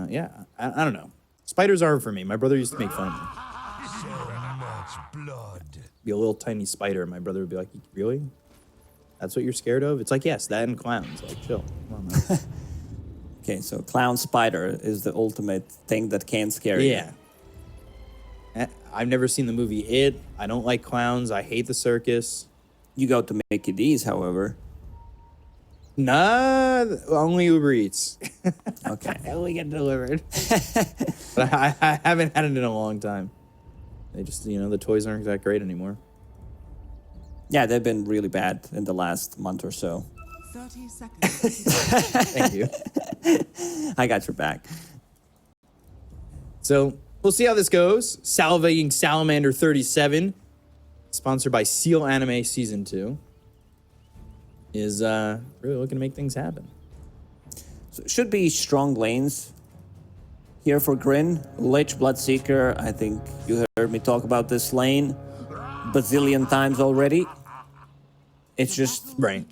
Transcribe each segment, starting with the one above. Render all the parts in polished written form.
yeah, I don't know. Spiders are for me. My brother used to make fun of me. So much blood. Be a little tiny spider. My brother would be like, really? That's what you're scared of? It's like, yes, that and clowns. Like, chill. Come on, man. Okay, so clown spider is the ultimate thing that can scare you. Yeah. I've never seen the movie It. I don't like clowns. I hate the circus. You go to Mickey D's, however. Nah, only Uber Eats. Okay. I only get delivered. But I haven't had it in a long time. They just, you know, the toys aren't that great anymore. Yeah, they've been really bad in the last month or so. 30 seconds. Thank you. I got your back. So we'll see how this goes. Salivating Salamander 37, sponsored by Seal Anime Season 2, is really looking to make things happen. So it should be strong lanes here for GRIN. Lich, Bloodseeker, I think you heard me talk about this lane bazillion times already. It's just Right.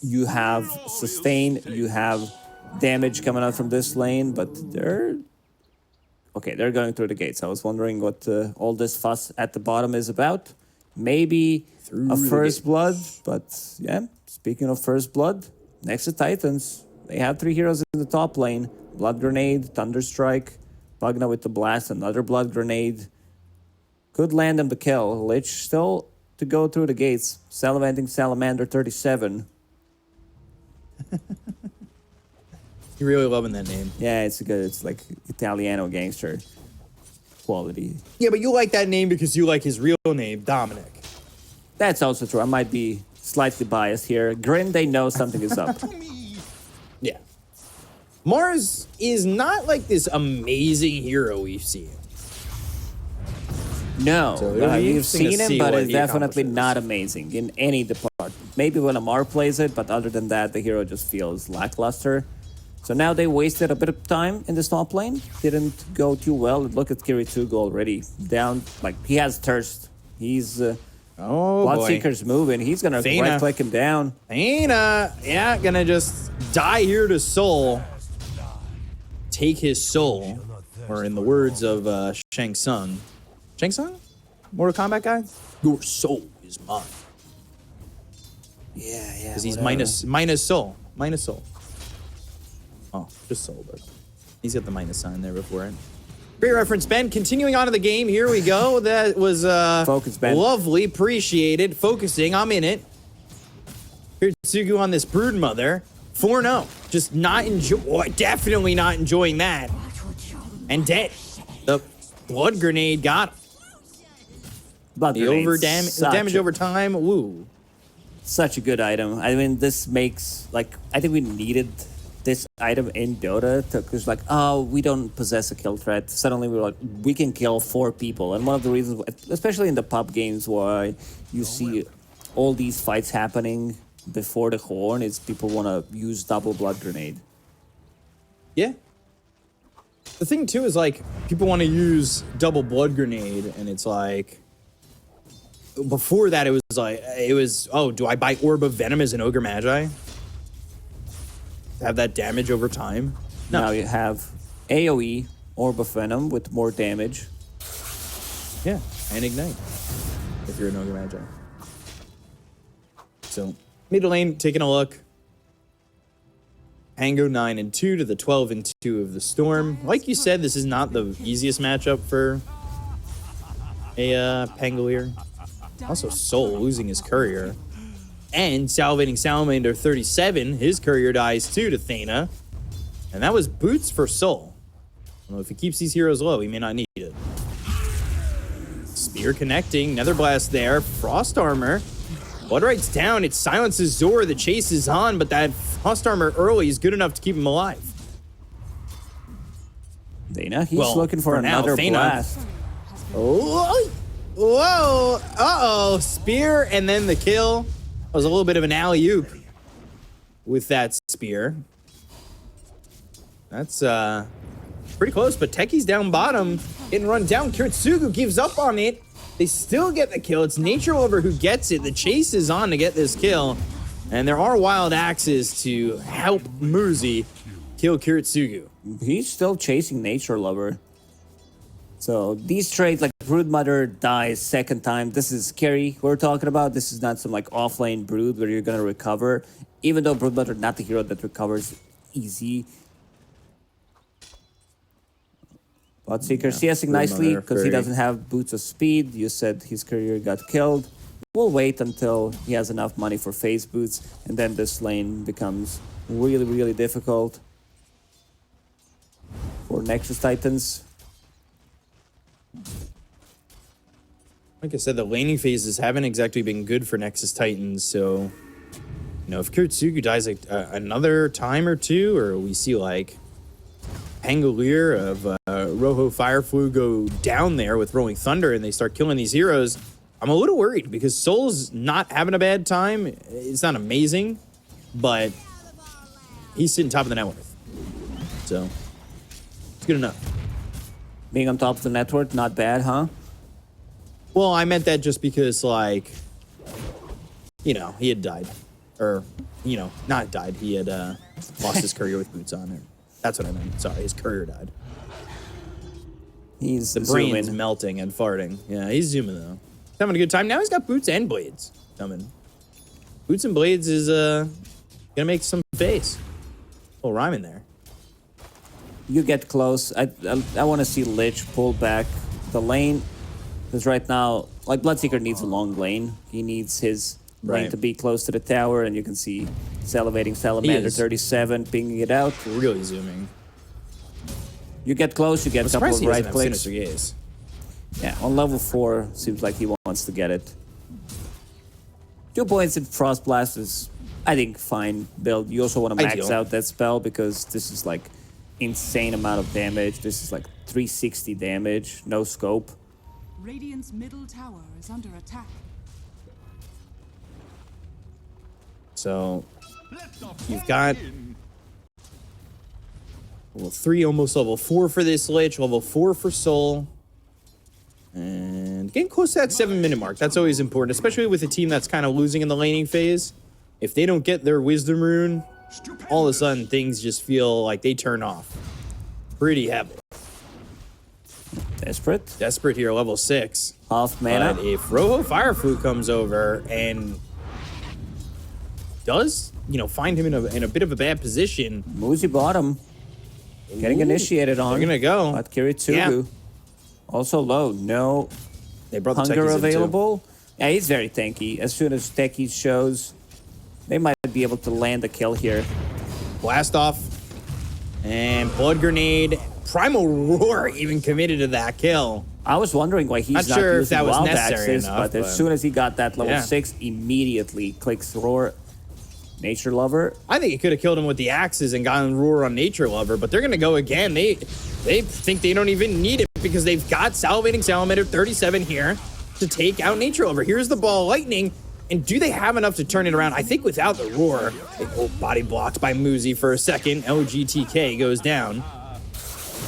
you have sustain, you have damage coming out from this lane, but they're going through the gates. I was wondering what all this fuss at the bottom is about. Maybe a first blood, but yeah, speaking of first blood, Nexus Titans, they have 3 heroes in the top lane. Blood Grenade, Thunderstrike, Bugna with the Blast, another Blood Grenade. Could land them the kill. Lich still to go through the gates. Salivating Salamander 37. You're really loving that name. Yeah, it's good. It's like Italiano gangster quality. Yeah, but you like that name because you like his real name, Dominic. That's also true. I might be slightly biased here. GRIN, they know something is up. Yeah. Mars is not like this amazing hero we've seen. No, So it'll be you've interesting to seen him, see but what it's he definitely accomplishes. not amazing in any department. Maybe when Amar plays it, but other than that, the hero just feels lackluster. So now they wasted a bit of time in the top lane. Didn't go too well. Look at Kiritsugu already. Down, like, he has thirst. He's... Oh, boy. Bloodseeker's moving. He's going to Athena. right-click him down. Athena, yeah, gonna just die here to Soul. Take his soul. Or in the words of Shang Tsung. Shang Tsung? Mortal Kombat guy? Your soul is mine. Yeah. Because he's minus soul. Minus soul. Oh, just soul, but he's got the minus sign there before it. Great reference, Ben. Continuing on to the game, here we go. That was Focus, Ben. Lovely, appreciated. Focusing, I'm in it. Kiritsugu on this brood mother. 4-0. Just not definitely not enjoying that. And dead. The blood grenade got him. Blood The grenades, damage over time. Woo. Such a good item. I mean, this makes, like, I think we needed this item in Dota because, like, oh, we don't possess a kill threat. Suddenly we're like, we can kill 4 people. And one of the reasons, especially in the pub games, why you see all these fights happening before the horn is people want to use double blood grenade. Yeah. The thing, too, is, like, people want to use double blood grenade, and it's like... Before that, it was, oh, do I buy Orb of Venom as an Ogre Magi? Have that damage over time? No. Now you have AoE, Orb of Venom, with more damage. Yeah, and Ignite, if you're an Ogre Magi. So, middle lane, taking a look. Pango 9-2 to the 12-2 of the Storm. Like you said, this is not the easiest matchup for a Pangolier. Also, Soul losing his courier. And Salivating Salamander 37, his courier dies too to Thana. And that was boots for Soul. Well, if he keeps these heroes low, he may not need it. Spear connecting, Nether Blast there, Frost Armor. Bloodright's down, it silences Zor, the chase is on, but that Frost Armor early is good enough to keep him alive. Thana, he's looking for another blast. Oh, whoa, uh-oh, spear and then the kill. That was a little bit of an alley-oop with that spear. That's pretty close, but Techi's down bottom, getting run down. Kiritsugu gives up on it. They still get the kill. It's Nature Lover who gets it. The chase is on to get this kill. And there are wild axes to help Muzi kill Kiritsugu. He's still chasing Nature Lover. So these trades, like Broodmother dies second time. This is scary. We're talking about. This is not some like offlane Brood where you're gonna recover. Even though Broodmother not the hero that recovers easy. Bloodseeker CSing nicely because he doesn't have Boots of Speed. You said his career got killed. We'll wait until he has enough money for phase boots, and then this lane becomes really, really difficult for Nexus Titans. Like I said, the laning phases haven't exactly been good for Nexus Titans, so... You know, if Kiritsugu dies like, another time or two, or we see, like, Pangolier of Rojo Fireflu go down there with Rolling Thunder and they start killing these heroes, I'm a little worried because Soul's not having a bad time. It's not amazing, but he's sitting top of the net worth. So, it's good enough. Being on top of the network, not bad, huh? Well, I meant that just because, like, you know, he had died. Or, you know, not died. He had lost his career with boots on. That's what I meant. Sorry, his career died. He's the brain's melting and farting. Yeah, he's zooming, though. He's having a good time. Now he's got boots and blades coming. Boots and blades is gonna make some face. A little rhyme in there. You get close. I want to see Lich pull back the lane. Because right now, like, Bloodseeker needs a long lane. He needs his lane to be close to the tower, and you can see Salivating Salamander 37 pinging it out. Really zooming. You get close, you get a couple of right clicks. Gaze. Yeah, on level 4, seems like he wants to get it. 2 points in Frost Blast is, I think, fine build. You also want to max out that spell because this is like insane amount of damage. This is like 360 damage, no scope. Radiant's middle tower is under attack. So, you've got level 3, almost level 4 for this Lich, level 4 for Soul. And getting close to that 7-minute mark. That's always important, especially with a team that's kind of losing in the laning phase. If they don't get their Wisdom Rune, all of a sudden things just feel like they turn off. Pretty heavy. Desperate? Desperate here, level 6. Half mana. But if Rojo Fireflu comes over and does, you know, find him in a bit of a bad position. Muzi bottom. Getting initiated on. They're gonna go. But Kiritsugu. Also low. No they brought the hunger available. Yeah, he's very tanky. As soon as Techie shows, they might be able to land a kill here. Blast off. And Blood Grenade. Primal Roar even committed to that kill. I was wondering why he's not sure using if that was wild necessary axes, enough, but as soon as he got that level 6, immediately clicks Roar. Nature Lover. I think he could have killed him with the axes and gotten Roar on Nature Lover, but they're going to go again. They think they don't even need it because they've got Salivating Salamander 37 here to take out Nature Lover. Here's the Ball of Lightning, and do they have enough to turn it around? I think without the Roar, body blocked by Muzi for a second. LGTK goes down,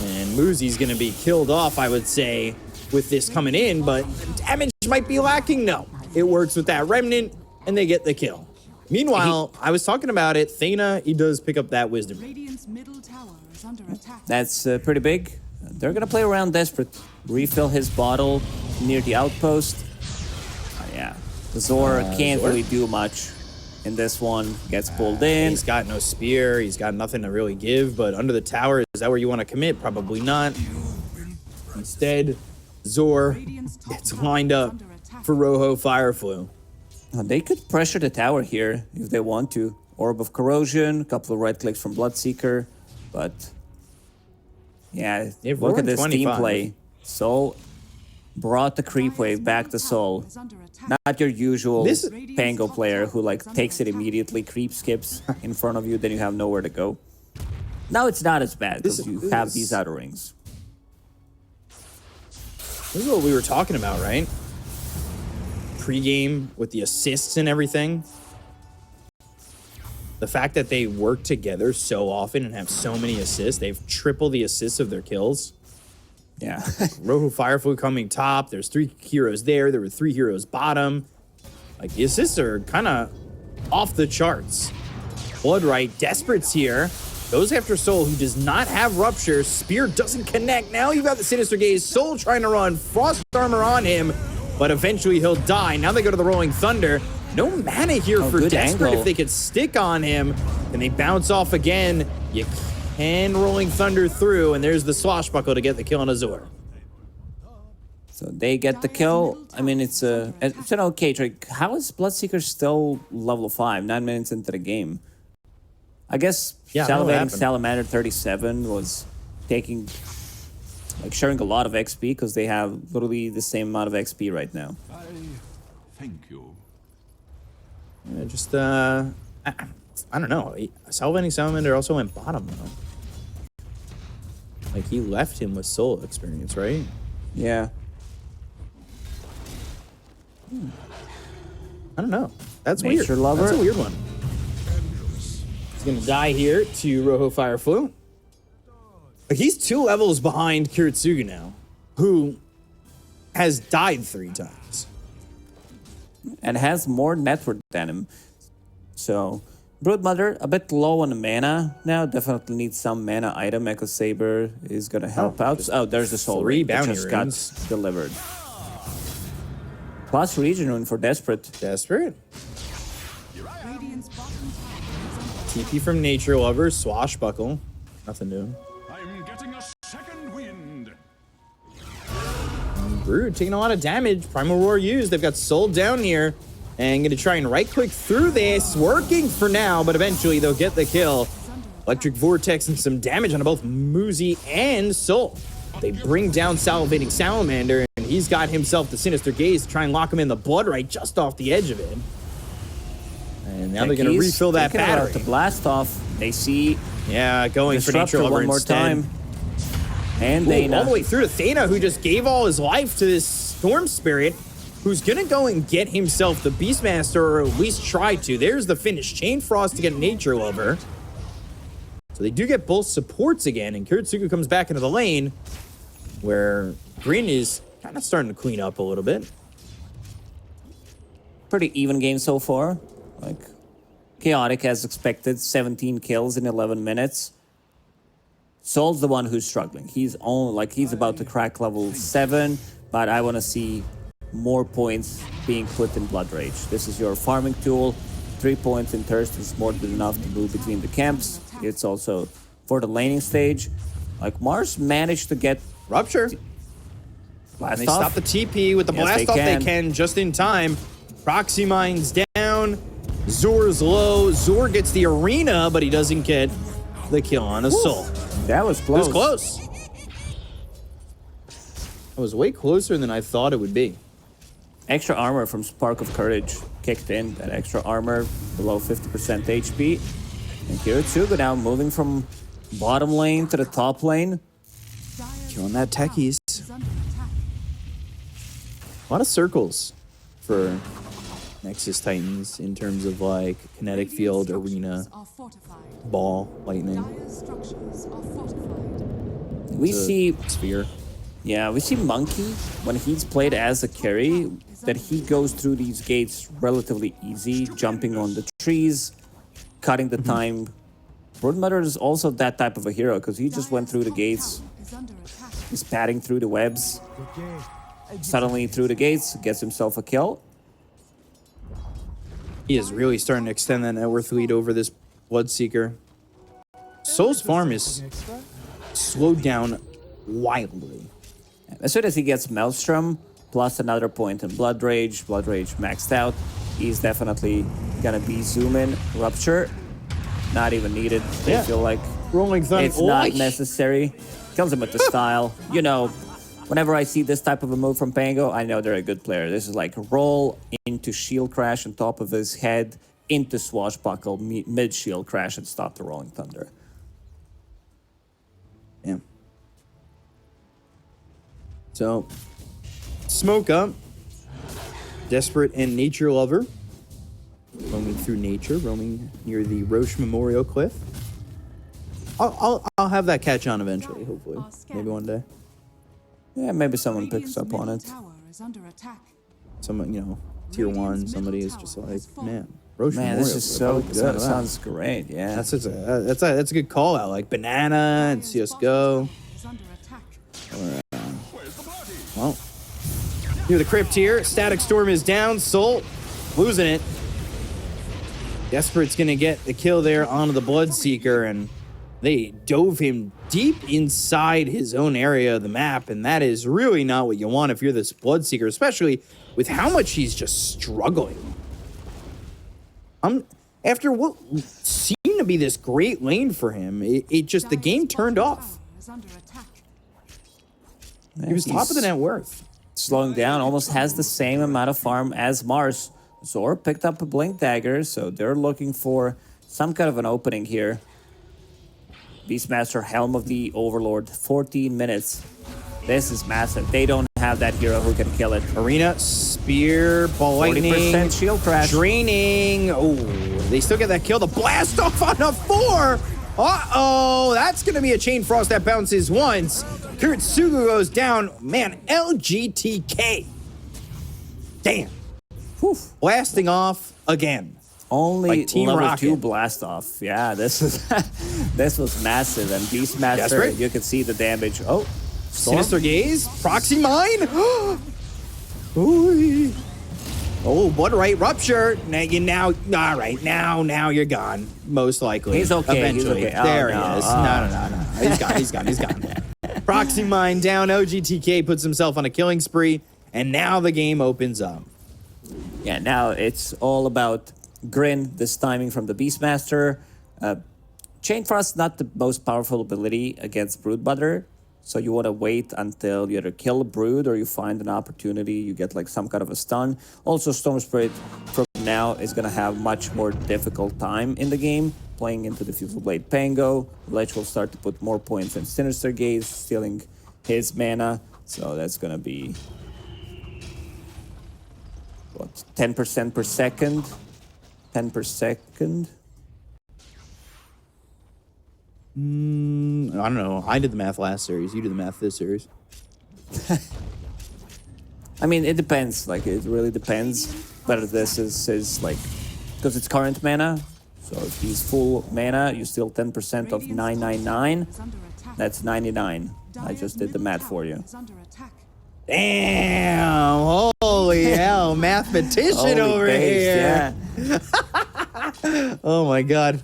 and Muzi's going to be killed off, I would say, with this coming in, but damage might be lacking. No, it works with that Remnant, and they get the kill. Meanwhile, I was talking about it. Thana, he does pick up that Wisdom. Radiant's middle tower is under attack. That's pretty big. They're going to play around desperate. Refill his bottle near the outpost. Yeah. Zor can't really do much in this one. Gets pulled in. He's got no spear. He's got nothing to really give. But under the tower, is that where you want to commit? Probably not. Instead, Zor gets lined up for Rojo Fireflu. They could pressure the tower here if they want to. Orb of Corrosion, a couple of right clicks from Bloodseeker, but yeah, look at this team play. Soul brought the creep wave back to Soul. Not your usual Pango player who like takes it immediately, creep skips in front of you, then you have nowhere to go. Now it's not as bad because you have these outer rings. This is what we were talking about, right? Pre-game with the assists and everything. The fact that they work together so often and have so many assists, they've tripled the assists of their kills. Yeah. Rojo Fireflu coming top. There's 3 heroes there. There were 3 heroes bottom. Like, the assists are kind of off the charts. Bloodright, Desperate's here. Goes after Soul, who does not have Rupture. Spear doesn't connect. Now you've got the Sinister Gaze. Soul trying to run. Frost Armor on him, but eventually he'll die. Now they go to the Rolling Thunder. No mana here for Desperate. Angle. If they could stick on him, and they bounce off again. You can Rolling Thunder through, and there's the Swashbuckle to get the kill on Azor. So they get the kill. I mean, it's an okay trick. How is Bloodseeker still level 5, 9 minutes into the game? I guess Salivating Salamander 37 was taking, like, sharing a lot of XP because they have literally the same amount of XP right now. I thank you. Yeah, just, I don't know. Salivating Salamander also went bottom, though. Like, he left him with soul experience, right? Yeah. I don't know. That's Nature weird. Lover. That's a weird one. He's gonna die here to Rojo Fireflu. He's 2 levels behind Kiritsugu now, who has died 3 times. And has more network than him. So, Broodmother, a bit low on the mana now. Definitely needs some mana item. Echo Saber is gonna help out. Oh, there's the Soul 3 Ring that bounty just runes. got delivered. Plus Region Rune for Desperate. Desperate. Radiant's bottom tower is under TP from Nature Lover, Swashbuckle. Nothing new. I'm getting a second wind. Brood taking a lot of damage. Primal Roar used. They've got Soul down here. And gonna try and right-click through this. Working for now, but eventually they'll get the kill. Electric Vortex and some damage on both Muzi and Soul. They bring down Salivating Salamander, and he's got himself the Sinister Gaze to try and lock him in the Blood Right just off the edge of it. And now they're going to refill that battery. To blast off, they see going for Nature Lover one more instead. time. And they all the way through to Thana, who just gave all his life to this Storm Spirit, who's going to go and get himself the Beastmaster, or at least try to. There's the finish. Chain Frost to get Nature Lover. So they do get both supports again, and Kiritsugu comes back into the lane, where GRIN is kind of starting to clean up a little bit. Pretty even game so far. Like, chaotic as expected. 17 kills in 11 minutes. Soul's the one who's struggling. He's about to crack level 7, but I want to see more points being put in Blood Rage. This is your farming tool. 3 points in Thirst is more than enough to move between the camps. It's also for the laning stage. Like, Mars managed to get Rupture. blast And they off. stop the TP with the blast off they can just in time. Proxy Mine's down. Zor's low. Zor gets the arena, but he doesn't get the kill on a Soul. That was close. It was close. It was way closer than I thought it would be. Extra armor from Spark of Courage kicked in. That extra armor below 50% HP. And Kiritsugu now moving from bottom lane to the top lane. Killing that techies. is under attack. A lot of circles for Nexus Titans in terms of like kinetic field, arena, Are fortified. ball, lightning, Dire structures are fortified. We see, sphere. yeah, we see Monkey when he's played as a carry, that he goes through these gates relatively easy, jumping on the trees, cutting the time. Broodmother is also that type of a hero because he just went through the gates. Is under attack. He's padding through the webs. Suddenly through the gates, gets himself a kill. He is really starting to extend that net worth lead over this Bloodseeker. Soul's farm is slowed down wildly. As soon as he gets Maelstrom, plus another point in Blood Rage maxed out, he's definitely gonna be zoom in. Rupture, not even needed. I feel like Rolling Thunder. it's not necessary. Kills him with the style. You know, whenever I see this type of a move from Pango, I know they're a good player. This is like roll into shield crash on top of his head, into swashbuckle, mid shield crash, and stop the Rolling Thunder. Yeah. So, smoke up. Desperate and Nature Lover. Roaming through nature, roaming near the Roche Memorial Cliff. I'll have that catch on eventually, hopefully. Maybe one day. Yeah, maybe someone picks Radiant's up on middle it. tower is under attack. Someone, you know, tier 1, somebody is just like, man, Roche Man, Memorial this is Would so probably good. sound Sounds great. Yeah. That's a good call out. Like Banana and CS:GO. Is under attack. Well, near the crypt here. Static Storm is down. Soul losing it. Desperate's gonna get the kill there onto the Bloodseeker, and they dove him deep inside his own area of the map, and that is really not what you want if you're this Bloodseeker, especially with how much he's just struggling. After what seemed to be this great lane for him, it just the game turned off. Is under attack. He was top of the net worth. Slowing down, almost has the same amount of farm as Mars. Zor picked up a Blink Dagger, so they're looking for some kind of an opening here. Beastmaster, Helm of the Overlord, 14 minutes. This is massive. They don't have that hero who can kill it. Arena, Spear, Ball Lightning, 40% shield crash. Draining. Oh, they still get that kill. The blast off on a 4. Uh-oh, that's going to be a Chain Frost that bounces once. Kurtsugu goes down. Man, LGTK. Damn. Whew. Blasting off again. Only Like Team level Rocket. 2 blast off. Yeah, this was this was massive. And Beastmaster, Desperate. you can see the damage. Oh, Storm. Sinister Gaze. Proxy Mine. Ooh. Oh, Blood Right Rupture. Now, all right, now you're gone. Most likely. He's okay, Eventually. he's okay. Oh, There no, he is. No. He's gone. Proxy Mine down. OGTK puts himself on a killing spree, and now the game opens up. Yeah, now it's all about GRIN, this timing from the Beastmaster. Chain Frost not the most powerful ability against Brood Butter, so you want to wait until you either kill a Brood or you find an opportunity, you get like some kind of a stun. Also, Storm Spirit from now is going to have much more difficult time in the game, playing into the Fusel Blade Pango. Lich will start to put more points in Sinister Gaze, stealing his mana, so that's going to be... what, 10% per second? 10 per second? I don't know. I did the math last series. You did the math this series. I mean, it depends. Like, it really depends. But this is like... because it's current mana. So if he's full mana, you steal 10% of 999. Is under attack. That's 99. I just did the math for you. Is under attack. Damn! Holy hell, mathematician Holy over base, here. yeah. Oh my god.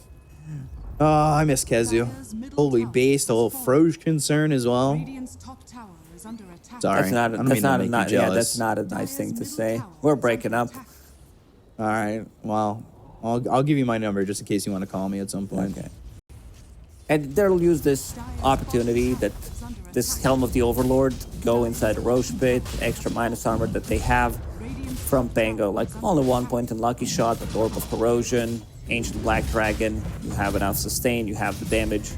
Oh, I miss Kezu. Holy base, the whole Froge concern as well. Radiant's top tower is under attack. Sorry. That's not, I don't that's mean to not, make you not yeah, jealous. that's not a nice thing to say. We're breaking up. All right. Well, I'll give you my number just in case you want to call me at some point. Okay. And they'll use this opportunity that this Helm of the Overlord go inside the Roche Pit, extra minus armor that they have from Pango, like only 1 point in Lucky Shot, but Orb of Corrosion, Ancient Black Dragon, you have enough sustain, you have the damage.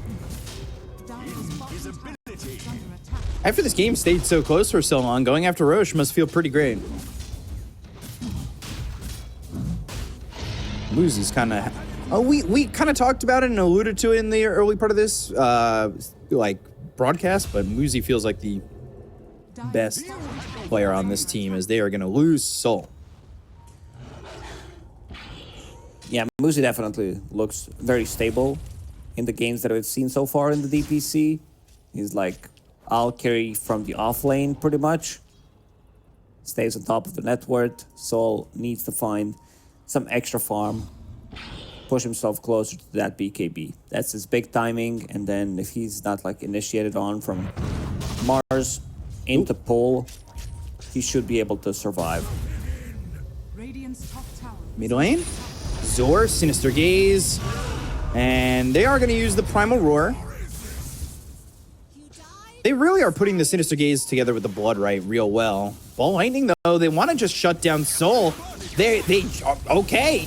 After this game stayed so close for so long, going after Roche must feel pretty great. Luzi's kind of... Oh, we kind of talked about it and alluded to it in the early part of this, like, broadcast, but Muzi feels like the best player on this team as they are going to lose Soul. Yeah, Muzi definitely looks very stable in the games that we've seen so far in the DPC. He's like, I'll carry from the off lane pretty much. Stays on top of the net worth. Soul needs to find some extra farm, push himself closer to that BKB. That's his big timing, and then if he's not like initiated on from Mars into Pole, he should be able to survive. Radiant's top tower. Mid lane, Zor, Sinister Gaze, and they are going to use the Primal Roar. They really are putting the Sinister Gaze together with the Blood Right real well. Ball Lightning, though, they want to just shut down Soul. Okay,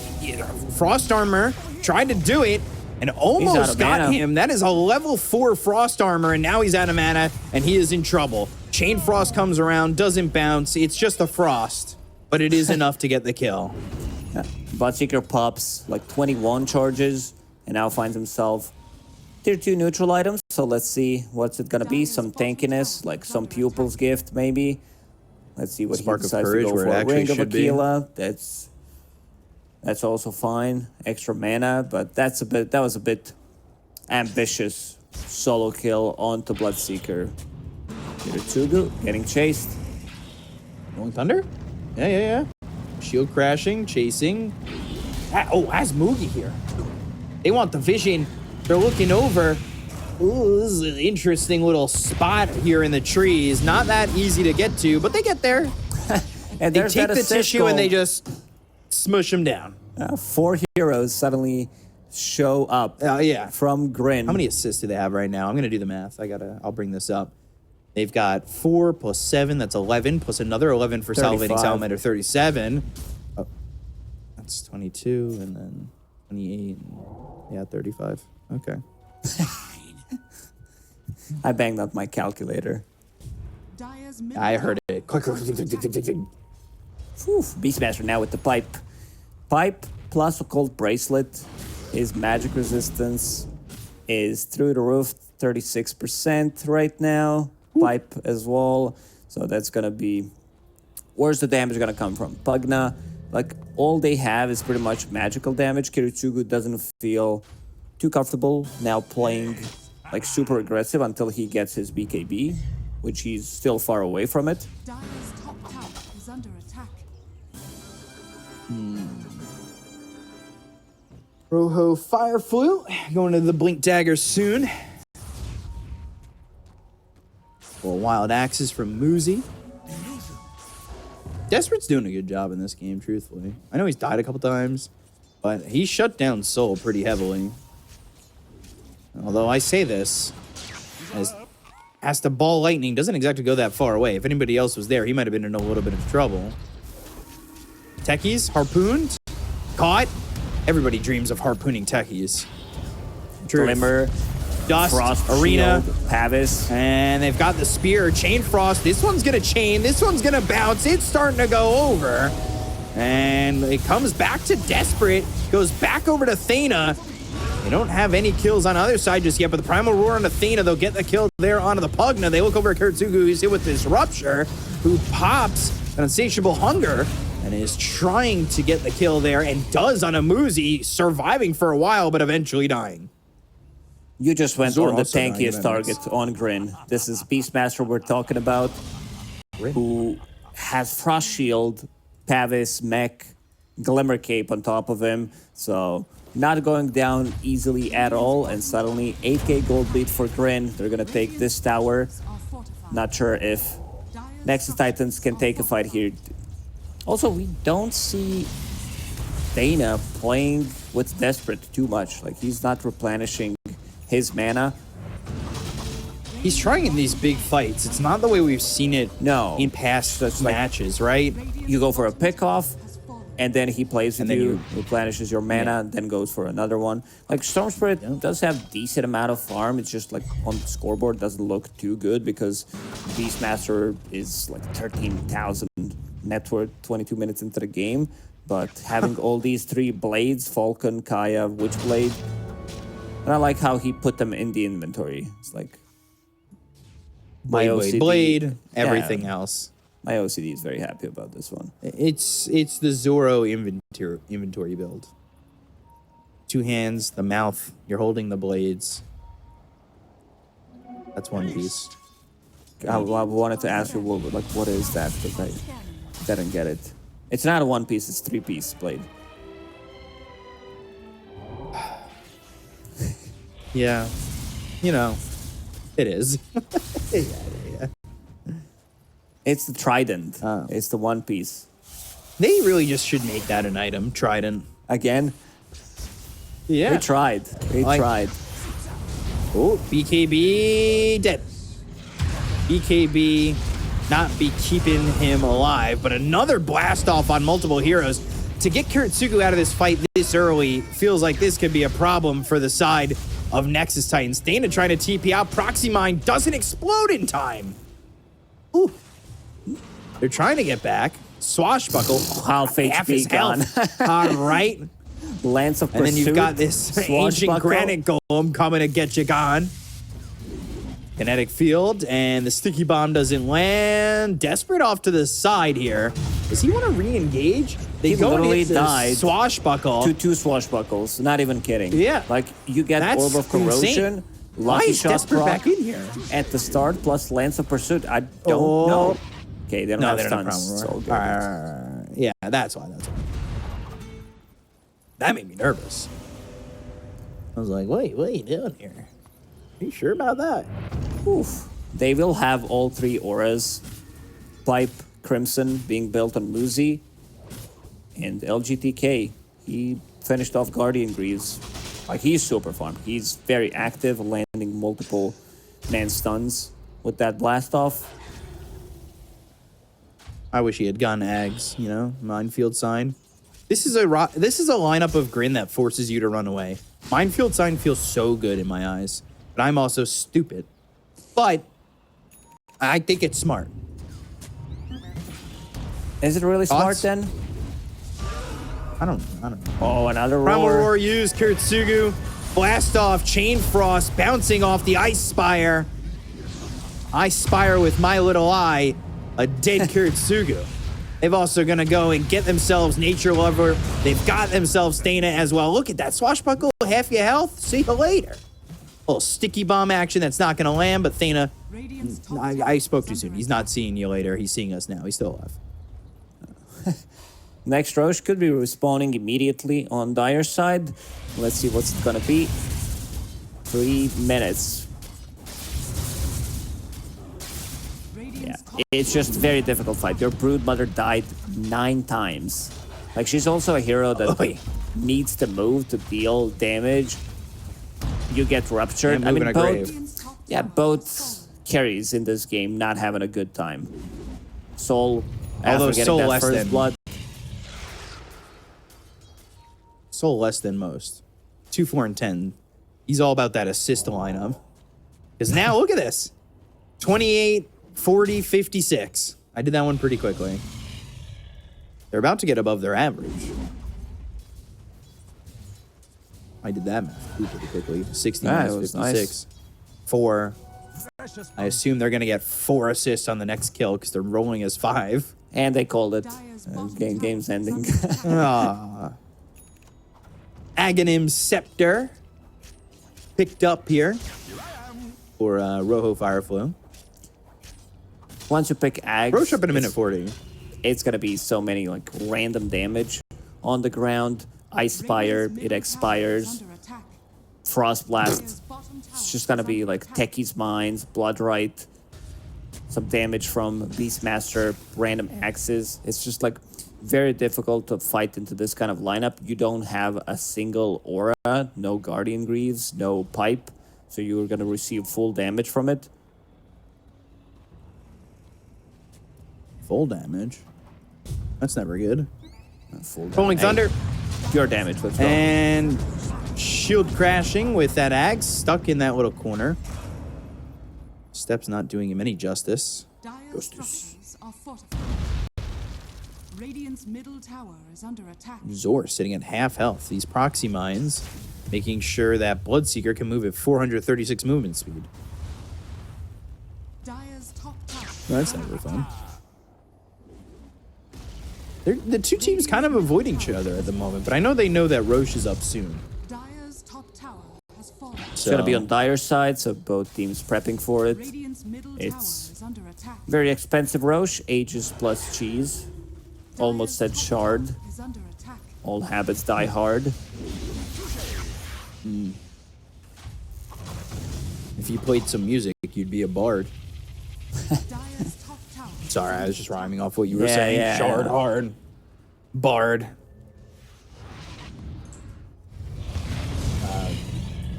Frost Armor tried to do it and almost got mana. him. That is a level 4 Frost Armor, and now he's out of mana, and he is in trouble. Chain Frost comes around, doesn't bounce. It's just a Frost, but it is enough to get the kill. Yeah. Bloodseeker pops like 21 charges and now finds himself tier 2 neutral items. So let's see what's it gonna be. Some tankiness, like some Pupil's Gift maybe. Let's see what Spark he of decides Courage, to go where for. it actually Ring of should be. Aquila. That's That's also fine. Extra mana, but that was a bit ambitious. Solo kill onto Bloodseeker. Hiratsugu getting chased. Rolling Thunder? Yeah. Shield crashing, chasing. Has Mugi here. They want the vision. They're looking over. Ooh, this is an interesting little spot here in the trees. Not that easy to get to, but they get there. And They there's take that the assist tissue goal. and they just smush them down. 4 heroes suddenly show up Yeah. from GRIN. How many assists do they have right now? I'm gonna do the math. I'll bring this up. They've got 4 plus 7, that's 11, plus another 11 for 35. Salivating Salamander, 37. Oh, that's 22, and then 28. Yeah, 35. Okay. I banged out my calculator. Dire's middle I heard it. Click. Whew, Beastmaster now with the pipe. Pipe plus Occult Bracelet. His magic resistance is through the roof, 36% right now. Pipe as well. So that's going to be... Where's the damage going to come from? Pugna, like, all they have is pretty much magical damage. Kiritsugu doesn't feel too comfortable now playing, like, super aggressive until he gets his BKB, which he's still far away from it. Dire's top tower is under attack. Rojo Fire Flute going to the Blink Dagger soon. Well, Wild Axes from Muzi. Desperate's doing a good job in this game, truthfully. I know he's died a couple times, but he shut down Soul pretty heavily. Although I say this, as the Ball Lightning doesn't exactly go that far away. If anybody else was there, he might have been in a little bit of trouble. Techies, harpooned, caught. Everybody dreams of harpooning techies. True. Glimmer, Dust, Frost, Arena, Shield, Pavis. and they've got the Spear, Chain Frost. This one's gonna chain, this one's gonna bounce. It's starting to go over. And it comes back to Desperate, goes back over to Thena. They don't have any kills on either side just yet, but the Primal Roar on Athena, they'll get the kill there onto the Pugna. They look over at Kiritsugu, who's hit with this Rupture, who pops an Insatiable Hunger and is trying to get the kill there, and does on a Muzi, surviving for a while, but eventually dying. You just went Zor on the also dying tankiest in target on GRIN. This is Beastmaster we're talking about, who has Frost Shield, Pavis, Mech, Glimmer Cape on top of him. So not going down easily at all. And suddenly 8k gold lead for GRIN. They're going to take this tower. Are fortified. Not sure if Dire's Nexus Titans can take a fight here. Also, we don't see Dana playing with Desperate too much. Like, he's not replenishing his mana. He's trying in these big fights. It's not the way we've seen it in past Just like- matches, right? You go for a pick-off, and then he plays with And then you, you- replenishes your mana, and then goes for another one. Like, Storm Spirit does have decent amount of farm. It's just, like, on the scoreboard doesn't look too good because Beastmaster is, like, 13,000 net worth 22 minutes into the game. But having all these 3 blades, Falcon, Kaya, Witchblade, and I like how he put them in the inventory. It's like... my OCD Blade, everything else. My OCD is very happy about this one. It's the Zoro inventory build. 2 hands, the mouth, you're holding the blades. That's one piece. I wanted to ask you, what is that? Because I didn't get it. It's not a 1-piece, it's 3-piece blade. Yeah. You know, it is. Yeah. It's the trident. Oh. It's the 1-piece. They really just should make that an item, Trident. Again, Yeah. they tried. They Like- tried. Oh, BKB dead. BKB not be keeping him alive, but another blast off on multiple heroes. To get Kiritsugu out of this fight this early feels like this could be a problem for the side of Nexus Titans. Dana trying to TP out. Proxy Mine doesn't explode in time. Ooh. They're trying to get back. Swashbuckle. Half Half his HP gone. health. All right. Lance of And then you've Pursuit, got this ancient Swashbuckle. granite golem coming to get you gone. Kinetic field, and the sticky bomb doesn't land. Desperate off to the side here. Does he want to re-engage? They He go literally into died swashbuckle. to 2 swashbuckles. Not even kidding. Yeah. Like, you get That's Orb of Corrosion, insane. Why Lucky is Shot Desperate proc back in here? at the start, plus Lance of Pursuit. I don't Oh. know. Okay, they don't No, have they don't have stuns. problem. So All right. Yeah, that's why. That made me nervous. I was like, wait, what are you doing here? Are you sure about that? Oof. They will have all 3 auras. Pipe, Crimson being built on Muzi. And LGTK, he finished off Guardian Greaves. Like, he's super fun. He's very active, landing multiple man stuns with that blast off. I wish he had gone Ags, you know, Minefield Sign. This is a lineup of GRIN that forces you to run away. Minefield Sign feels so good in my eyes, but I'm also stupid. But I think it's smart. Is it really smart Thoughts? then? I don't know. Oh, another Primal roar. Roar used, Kurtsugu. Blast off, Chain Frost, bouncing off the Ice Spire. Ice Spire with my little eye, a dead Kurtsugu. They've also gonna go and get themselves Nature Lover. They've got themselves Thana as well. Look at that, swashbuckle, half your health, see you later. Little sticky bomb action that's not gonna land, but Thana, Radiant's top I tower spoke is too soon. under He's not seeing you later, he's seeing us now, he's still alive. Next Roche could be respawning immediately on Dire's side. Let's see what's it gonna be. 3 minutes. Yeah, Radiant's top it's just very difficult fight. Your Brood Mother died 9 times. Like, she's also a hero that Oy. needs to move to deal damage. You get ruptured. And I move mean, in a grave. Radiant's top yeah, tower both has carries in this game not having a good time. Soul, Although after getting Soul that less first than- blood. Soul less than most. 2, 4, and 10. He's all about that assist lineup. Because now, look at this. 28, 40, 56. I did that one pretty quickly. They're about to get above their average. I did that math too pretty quickly. 60 Yeah, minus it was 56. 4. I assume they're going to get 4 assists on the next kill because they're rolling as 5. And they called it. Dire's bottom Game's tower is ending. under attack. Aghanim Scepter picked up here for Rojo Fireflow. Once you pick Ags, Roche up in a minute it's- 40. it's gonna be so many like random damage on the ground. Ice Spire, Radiant's it middle expires. tower is under attack. Frost Blast. Dire's bottom tower It's just gonna is be under like attack. Techie's Mines, Bloodright, some damage from Beastmaster, random axes. It's just like very difficult to fight into this kind of lineup. You don't have a single aura, no Guardian Greaves, no pipe, so you're gonna receive full damage from it. Full damage. That's never good. Full Rolling Thunder. Pure damage, let's go. And shield crashing with that Ag stuck in that little corner. Step's not doing him any justice. Dire's structures are fortified. Radiant's middle tower is under attack. Zor sitting at half health. These proxy mines making sure that Bloodseeker can move at 436 movement speed. Dire's top tower. That's never fun. The two teams kind of avoiding each other at the moment, but I know they know that Roche is up soon. Dire's top tower has fallen. It's gonna be on Dire's side, so both teams prepping for it. Radiant's middle It's tower is under attack. Very expensive Roche, Aegis plus cheese. Almost said Dire's top shard. tower is under attack. All habits die hard. If you played some music, you'd be a bard. Dire's top tower. Sorry, I was just rhyming off what you were Yeah, saying. yeah, Shard yeah. hard. Bard.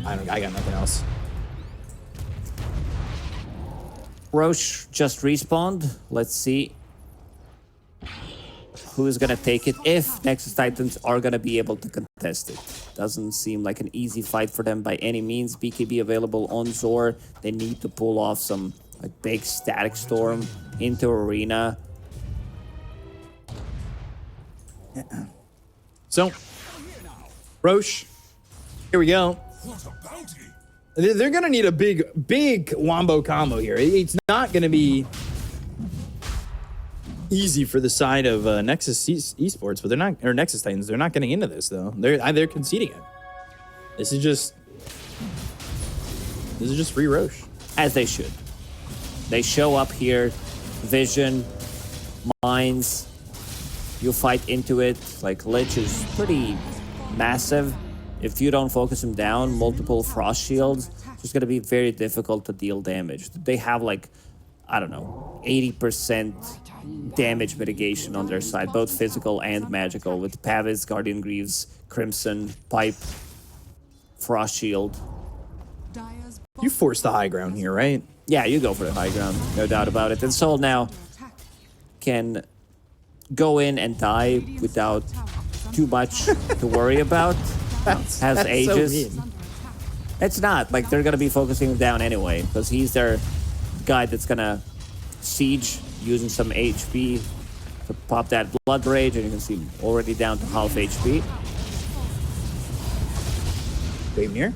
I got nothing else. Roche just respawned. Let's see who's gonna take it. If Nexus Titans are gonna be able to contest it. Doesn't seem like an easy fight for them by any means. BKB available on Zor. They need to pull off some like big static storm into arena. So, Roche, here we go. What a bounty! They're gonna need a big wombo combo here. It's not gonna be easy for the side of Nexus Esports, but they're not, or Nexus Titans. They're not getting into this though. They're conceding it. This is just free Roche. As they should. They show up here, vision, mines. You fight into it. Like Lich is pretty massive. If you don't focus him down, multiple frost shields, it's just gonna be very difficult to deal damage. They have like, I don't know, 80% damage mitigation on their side, both physical and magical, with Pavis, Guardian Greaves, Crimson, Pipe, Frost Shield. You force the high ground here, right? Yeah, you go for the high ground, no doubt about it. And Soul now can go in and die without too much to worry about. Has ages. So mean. It's not, like they're gonna be focusing him down anyway, because he's their guy that's gonna siege using some HP to pop that blood rage, and you can see him already down to half HP. Wave near.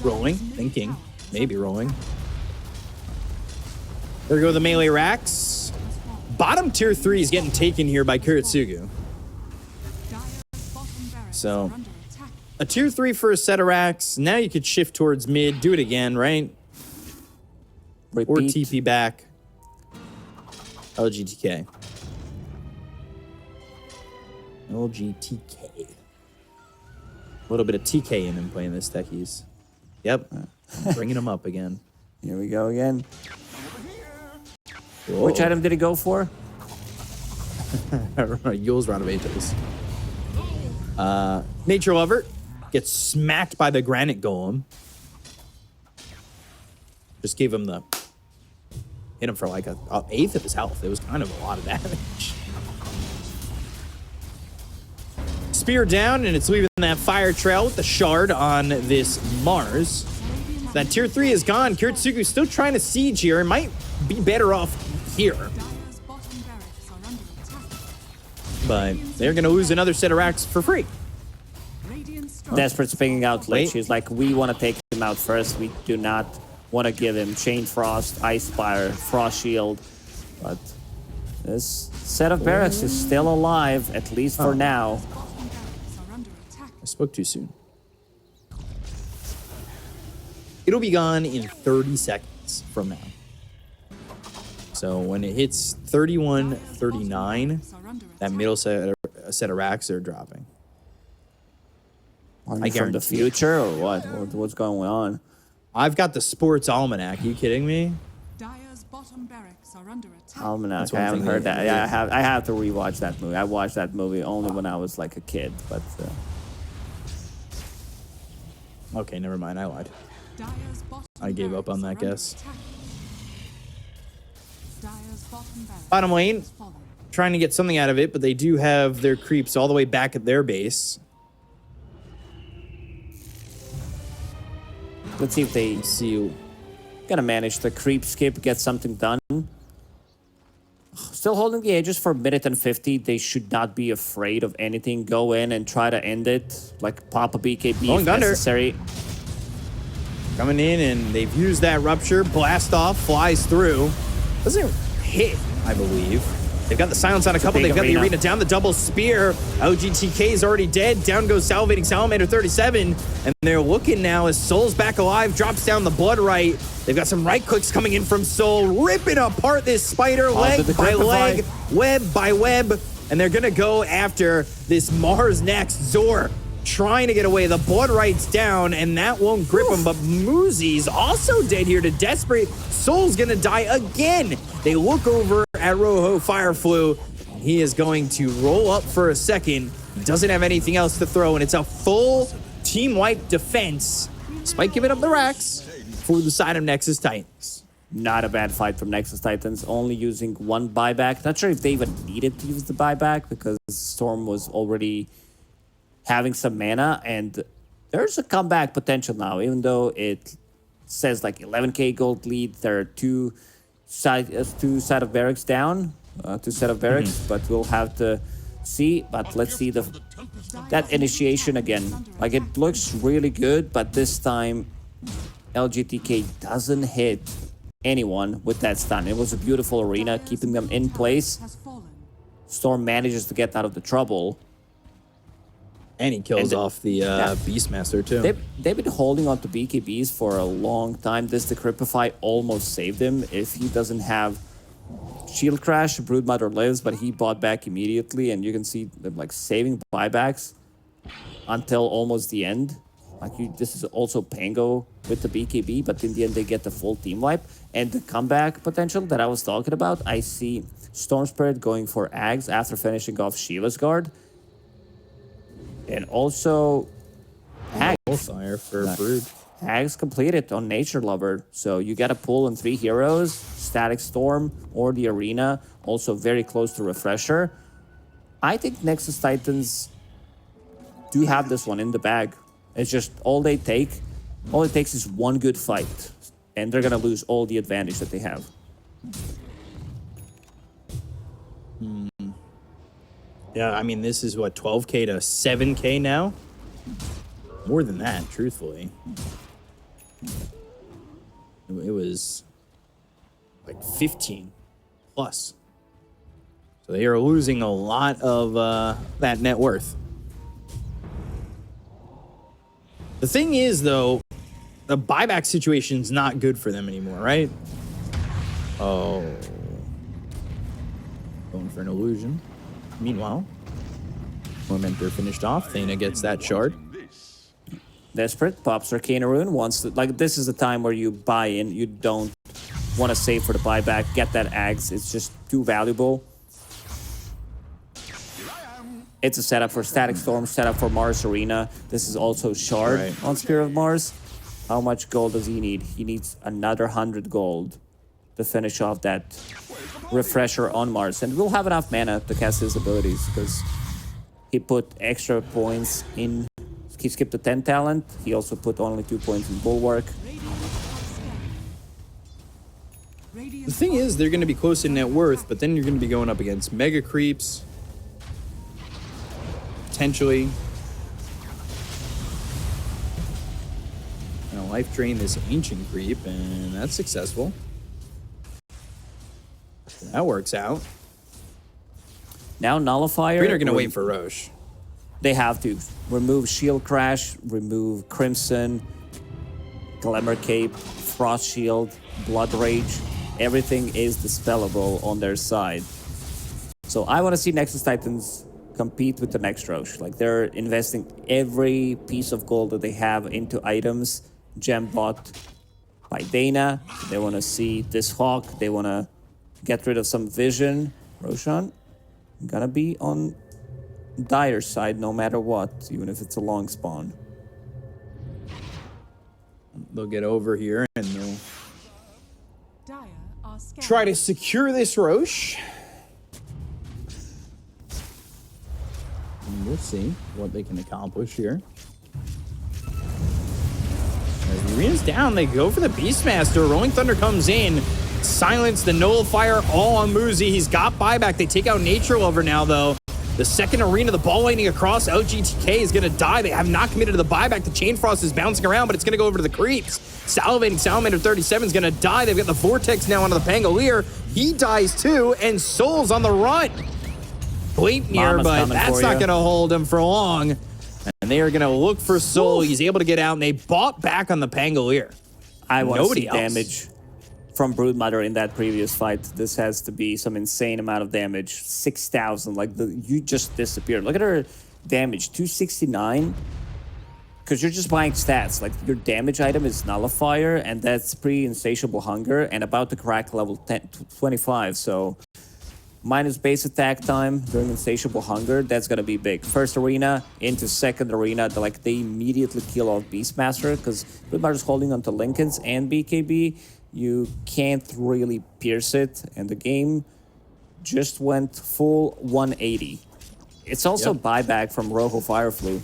Rolling, thinking, maybe rolling. There go the melee racks. Bottom tier 3 is getting taken here by Kuretsugu. So, a tier 3 for a set of racks. Now you could shift towards mid, do it again, right? Repeat. Or TP back. LGTK. LGTK. A little bit of TK in him playing this techies. Yep. Bringing him up again. Here we go again. Whoa. Which item did he go for? Yule's Rod of Ages. Nature Lover gets smacked by the Granite Golem. Just gave him the... Hit him for like a eighth of his health. It was kind of a lot of damage. Spear down, and it's leaving that fire trail with the shard on this Mars. That tier 3 is gone. Kuretsugu's still trying to siege here. It might be better off here. But they're going to lose another set of racks for free. Desperate picking out Lich. Wait. He's like, we want to take him out first. We do not want to give him Chain Frost, Ice Spire, Frost Shield. But this set of barracks is still alive, at least for now. I spoke too soon. It'll be gone in 30 seconds from now. So when it hits 31:39, that middle set of racks are dropping. From guarantee the it. future or what? What's going on? I've got the Sports Almanac. Are you kidding me? Dire's bottom barracks are under attack. Almanac. That's I one haven't thing heard they- that. Yeah, I have to rewatch that movie. I watched that movie only when I was like a kid, but Okay, never mind. I lied. Dire's bottom I gave up on barracks that are guess. under attack. Dire's bottom barracks Bottom lane, has fallen. trying to get something out of it, but they do have their creeps all the way back at their base. let's see if they Let's see. gonna manage the creep skip, get something done. Still holding the edges for a minute and 50. They should not be afraid of anything. Go in and try to end it. Like pop a BKB Going if under. necessary. Coming in, and they've used that rupture. Blast off, flies through. Doesn't hit, I believe. They've got the silence on a couple. big They've got the arena. arena down, the double spear. OGTK is already dead. Down goes Salivating Salamander 37. And they're looking now as Soul's back alive, drops down the blood right. They've got some right clicks coming in from Soul, ripping apart this spider leg the by Gripify. leg, web by web. And they're going to go after this Mars next. Zor trying to get away. The blood right's down, and that won't grip him. But Moozy's also dead here to Desperate. Soul's going to die again. They look over at Rojo Fireflu. He is going to roll up for a second. He doesn't have anything else to throw, and it's a full team-wide defense, despite giving up the racks for the side of Nexus Titans. Not a bad fight from Nexus Titans, only using one buyback. Not sure if they even needed to use the buyback because Storm was already having some mana, and there's a comeback potential now, even though it says like 11k gold lead. There are two side of barracks down, two set of barracks, but we'll have to see. But let's see that initiation again. Like it looks really good, but this time LGTK doesn't hit anyone with that stun. It was a beautiful arena, keeping them in place. Has fallen. Storm manages to get out of the trouble. And he kills off the Beastmaster, too. They've been holding on to BKBs for a long time. This Decrypify almost saved him. If he doesn't have Shield Crash, Broodmother lives, but he bought back immediately, and you can see them like saving buybacks until almost the end. Like this is also Pango with the BKB, but in the end they get the full team wipe. And the comeback potential that I was talking about, I see Storm Spirit going for Ags after finishing off Shiva's guard. And also Ags. Fire for Brood. Ags completed on Nature Lover. So you get a pull on 3 heroes, Static Storm or the Arena, also very close to Refresher. I think Nexus Titans do have this one in the bag. It's just all it takes is one good fight, and they're gonna lose all the advantage that they have. Yeah, I mean, this is what, 12K to 7K now? More than that, truthfully. It was like 15 plus. So they are losing a lot of that net worth. The thing is, though, the buyback situation's not good for them anymore, right? Oh. Going for an illusion. Meanwhile, Tormentor finished off. Thana gets that shard. Desperate, pops Arcana Rune. Wants to, like, this is the time where you buy in. You don't want to save for the buyback. Get that Ags. It's just too valuable. It's a setup for Static Storm, setup for Mars Arena. This is also shard on Spear of Mars. How much gold does he need? He needs another 100 gold to finish off that Refresher on Mars. And we'll have enough mana to cast his abilities because he put extra points in. He skipped the 10 talent. He also put only 2 points in Bulwark. The thing is, they're going to be close in net worth, but then you're going to be going up against Mega Creeps. Potentially. Now, life drain this Ancient Creep, and that's successful. That works out. Now Nullifier. Green are going to wait for Roche. They have to. Remove Shield Crash, remove Crimson, Glamour Cape, Frost Shield, Blood Rage. Everything is dispellable on their side. So I want to see Nexus Titans compete with the next Roche. Like, they're investing every piece of gold that they have into items. Gem bought by Dana. They want to see this Hawk. They want to get rid of some vision. Roshan gonna be on Dire's side no matter what, even if it's a long spawn. They'll get over here and they'll Dire are scattered. try to secure this Roche. And we'll see what they can accomplish here. As the arena's down, they go for the Beastmaster. Rolling Thunder comes in. Silence the Nullifier all on Muzi. He's got buyback. They take out Nature Lover now, though. The second arena, the ball lightning across. LGTK is going to die. They have not committed to the buyback. The Chain Frost is bouncing around, but it's going to go over to the creeps. Salivating Salamander 37 is going to die. They've got the Vortex now onto the Pangolier. He dies too, and Soul's on the run. Bleipnir, but that's not going to hold him for long. And they are going to look for Soul. He's able to get out, and they bought back on the Pangolier. I want to see damage from Broodmother in that previous fight. This has to be some insane amount of damage. 6,000. Like, you just disappeared. Look at her damage. 269. Because you're just buying stats. Like, your damage item is Nullifier, and that's pre-Insatiable Hunger, and about to crack level 25. So, minus base attack time during Insatiable Hunger, that's going to be big. First arena into second arena, they immediately kill off Beastmaster, because Broodmother's holding onto Lincolns and BKB. You can't really pierce it, and the game just went full 180. It's also buyback from Rojo Fireflu,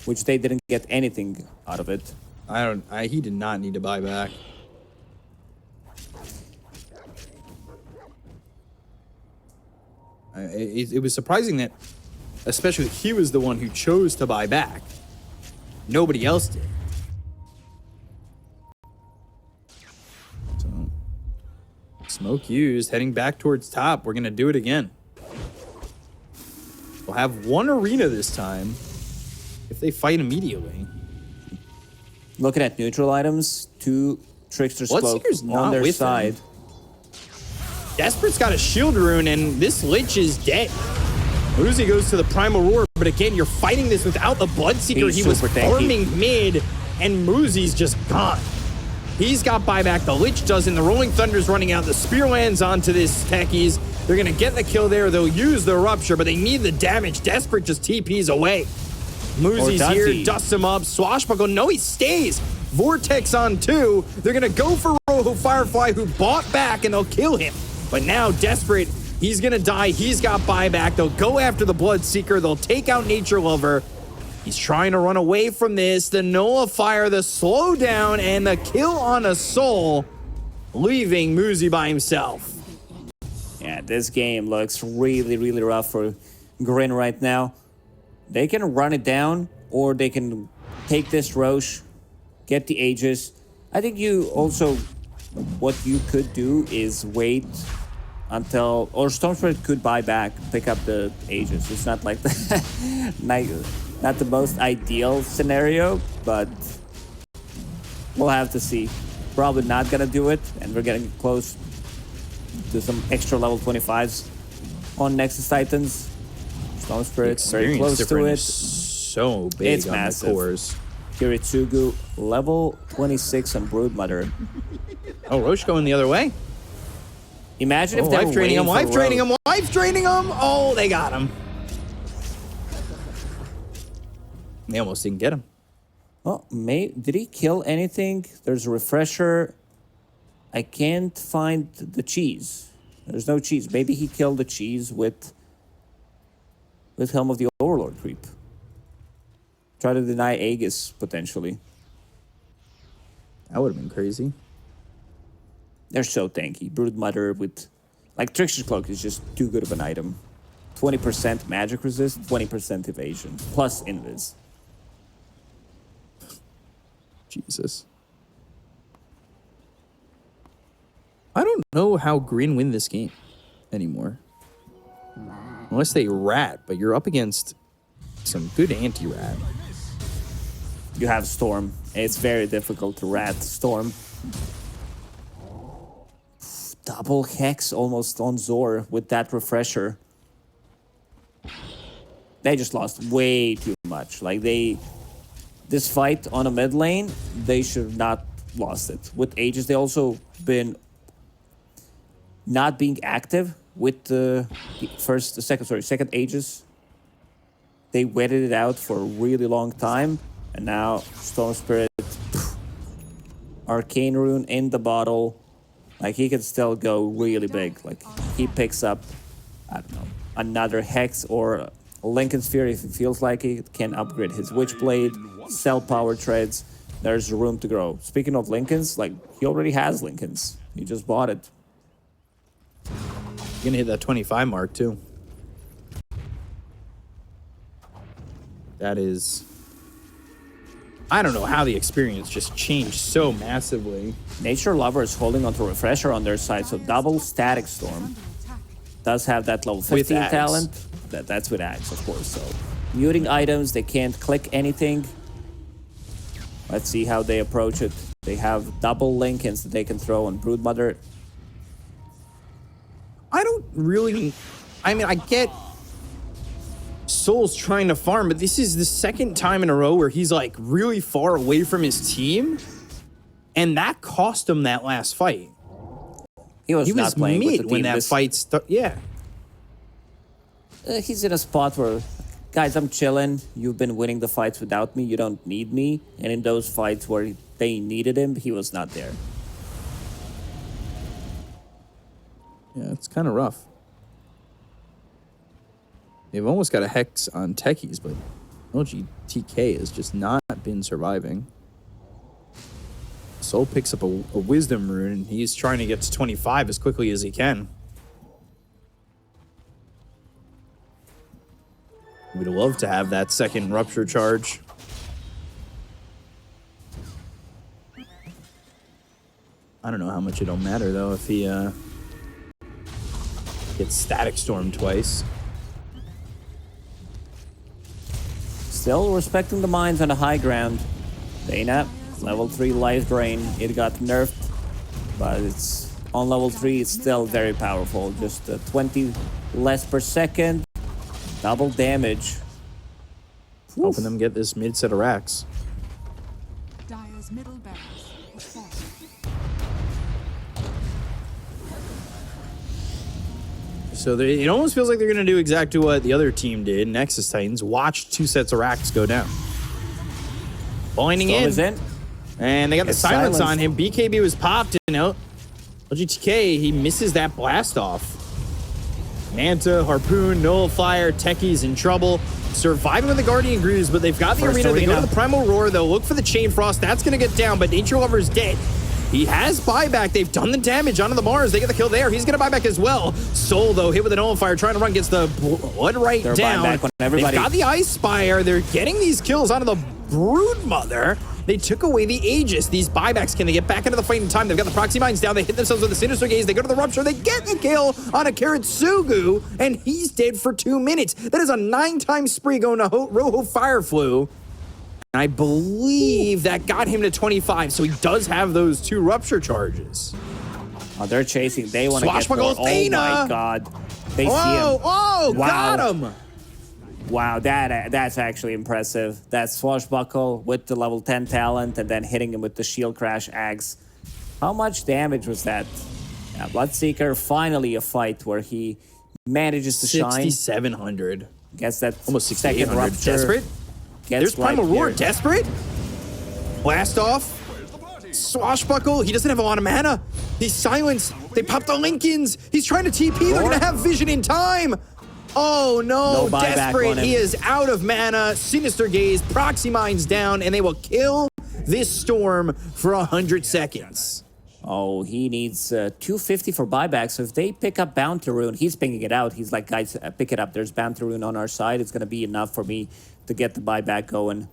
which they didn't get anything out of it. He did not need to buy back. It was surprising that, especially he was the one who chose to buy back. Nobody else did. So Smoke used, heading back towards top. We're going to do it again. We'll have one arena this time if they fight immediately. Looking at neutral items, 2 Trickster's Cloak Bloodseeker's not on their with side. them. Desperate's got a shield rune, and this Lich is dead. Uzi goes to the Primal Roar, but again, you're fighting this without the Bloodseeker. He's He was super tanky. farming mid, and Muzi's just gone. He's got buyback. The Lich doesn't. The Rolling Thunder's running out. The Spear lands onto this Techies. They're going to get the kill there. They'll use the Rupture, but they need the damage. Desperate just TPs away. Muzi's here, dusts him up. Swashbuckle, no, he stays. Vortex on 2. They're going to go for Rojo Firefly, who bought back, and they'll kill him. But now, Desperate, he's going to die. He's got buyback. They'll go after the Bloodseeker. They'll take out Nature Lover. He's trying to run away from this. The Nullifier, the slowdown, and the kill on a soul, leaving Muzi by himself. Yeah, this game looks really, really rough for GRIN right now. They can run it down, or they can take this Roche, get the Aegis. I think you also, what you could do is wait until, or Storm Spirit could buy back, pick up the Aegis. It's not like not the most ideal scenario, but we'll have to see. Probably not gonna do it, and we're getting close to some extra level 25s on Nexus Titans. Storm Spirit very close to it. So big It's on massive. the cores. Kiritsugu level 26 on Broodmother. Oh, Roche going the other way. Imagine if they were life draining him, waiting life for draining Roche. him, life draining him. Oh, they got him. They almost didn't get him. Oh, did he kill anything? There's a refresher. I can't find the cheese. There's no cheese. Maybe he killed the cheese with Helm of the Overlord creep. Try to deny Aegis, potentially. That would have been crazy. They're so tanky. Broodmother with... Like, Trickster's Cloak is just too good of an item. 20% magic resist, 20% evasion, plus invis. Jesus. I don't know how GRIN win this game anymore. Unless they rat, but you're up against some good anti-rat. You have Storm. It's very difficult to rat Storm. Double Hex almost on Zor with that refresher. They just lost way too much. Like, this fight on a mid lane, they should have not lost it. With Aegis, they also been not being active with the second Aegis. They waited it out for a really long time, and now Storm Spirit, Arcane Rune in the bottle. Like, he can still go really big. Like, he picks up, I don't know, another Hex or a Lincoln Sphere if it feels like it. Can upgrade his Witchblade, sell power trades. There's room to grow. Speaking of Lincolns, like, he already has Lincolns. He just bought it. You're gonna hit that 25 mark too. That is... I don't know how the experience just changed so massively. Nature Lover is holding onto Refresher on their side, so double Static Storm. Does have that level 15 Axe. talent. That's with Axe, of course. So muting items, they can't click anything. Let's see how they approach it. They have double Lincolns that they can throw on Broodmother. I don't really... I mean, I get Soul's trying to farm, but this is the second time in a row where he's, like, really far away from his team. And that cost him that last fight. He was not playing with the mid team. when that fight started. Yeah. He's in a spot where, guys, I'm chilling. You've been winning the fights without me. You don't need me. And in those fights where they needed him, he was not there. Yeah, it's kind of rough. They've almost got a Hex on Techies, but LGTK has just not been surviving. Soul picks up a Wisdom Rune, and he's trying to get to 25 as quickly as he can. We'd love to have that second Rupture charge. I don't know how much it'll matter, though, if he Gets Static Storm twice. Still respecting the mines on the high ground. Dana, level 3 life drain. It got nerfed, but it's on level 3. It's still very powerful. Just 20 less per second. Double damage. Helping them get this mid set of racks. Dire's middle barracks has fallen. So it almost feels like they're going to do exactly what the other team did, Nexus Titans. Watch 2 sets of racks go down. Pointing in. And they got the silence on him. BKB was popped, you know. LGTK, he misses that blast off. Manta, Harpoon, Nullifier, Techie's in trouble. Surviving with the Guardian Greaves, but they've got the arena. They go to the Primal Roar. They'll look for the Chain Frost. That's going to get down, but Nature Lover's dead. He has buyback. They've done the damage onto the Mars. They get the kill there. He's going to buy back as well. Soul, though, hit with a Nullifier, trying to run, gets the blood right down. They've got the Ice Spire. They're getting these kills onto the Broodmother. They took away the Aegis. These buybacks, can they get back into the fight in time? They've got the Proxy Mines down. They hit themselves with the Sinister Gaze. They go to the Rupture. They get the kill on a Kiritsugu, and he's dead for 2 minutes. That is a 9-time spree going to Rojo Fireflu. I believe that got him to 25, so he does have those 2 Rupture charges. Oh, they're chasing. They want to get more. Swashbuckle Athena! Oh my god. They see him. Oh, Wow. got him! Wow, that's actually impressive. That Swashbuckle with the level 10 talent and then hitting him with the Shield Crash Axe. How much damage was that? Yeah, Bloodseeker, finally a fight where he manages to shine. 6,700. Gets that almost second 6,800. Rupture. Desperate? There's Primal Roar. Desperate? Blast off. Swashbuckle. He doesn't have a lot of mana. He's silenced. They popped the Lincolns. He's trying to TP. They're going to have vision in time. Oh no, Desperate. He is out of mana. Sinister Gaze, Proxy Mines down, and they will kill this Storm for 100 seconds. Oh, he needs 250 for buyback. So if they pick up Bounty Rune, he's picking it out. He's like, guys, pick it up. There's Bounty Rune on our side. It's going to be enough for me to get the buyback going.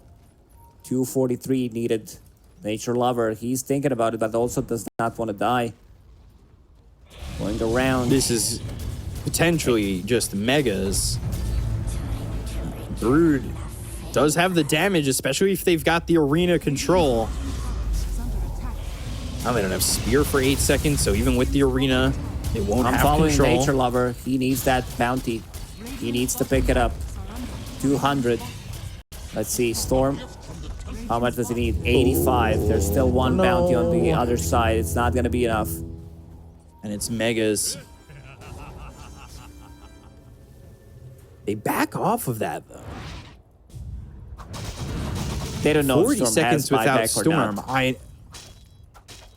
243 needed. Nature Lover, he's thinking about it, but also does not want to die. Going around. This is potentially just megas. Brood does have the damage, especially if they've got the arena control. Now they don't have Spear for 8 seconds, so even with the arena, they won't have control. I'm following Nature Lover. He needs that bounty. He needs to pick it up. 200. Let's see, Storm. How much does he need? 85. There's still one bounty on the other side. It's not going to be enough. And it's megas. They back off of that, though. They don't know 40 if Storm seconds has without buyback or Storm. not.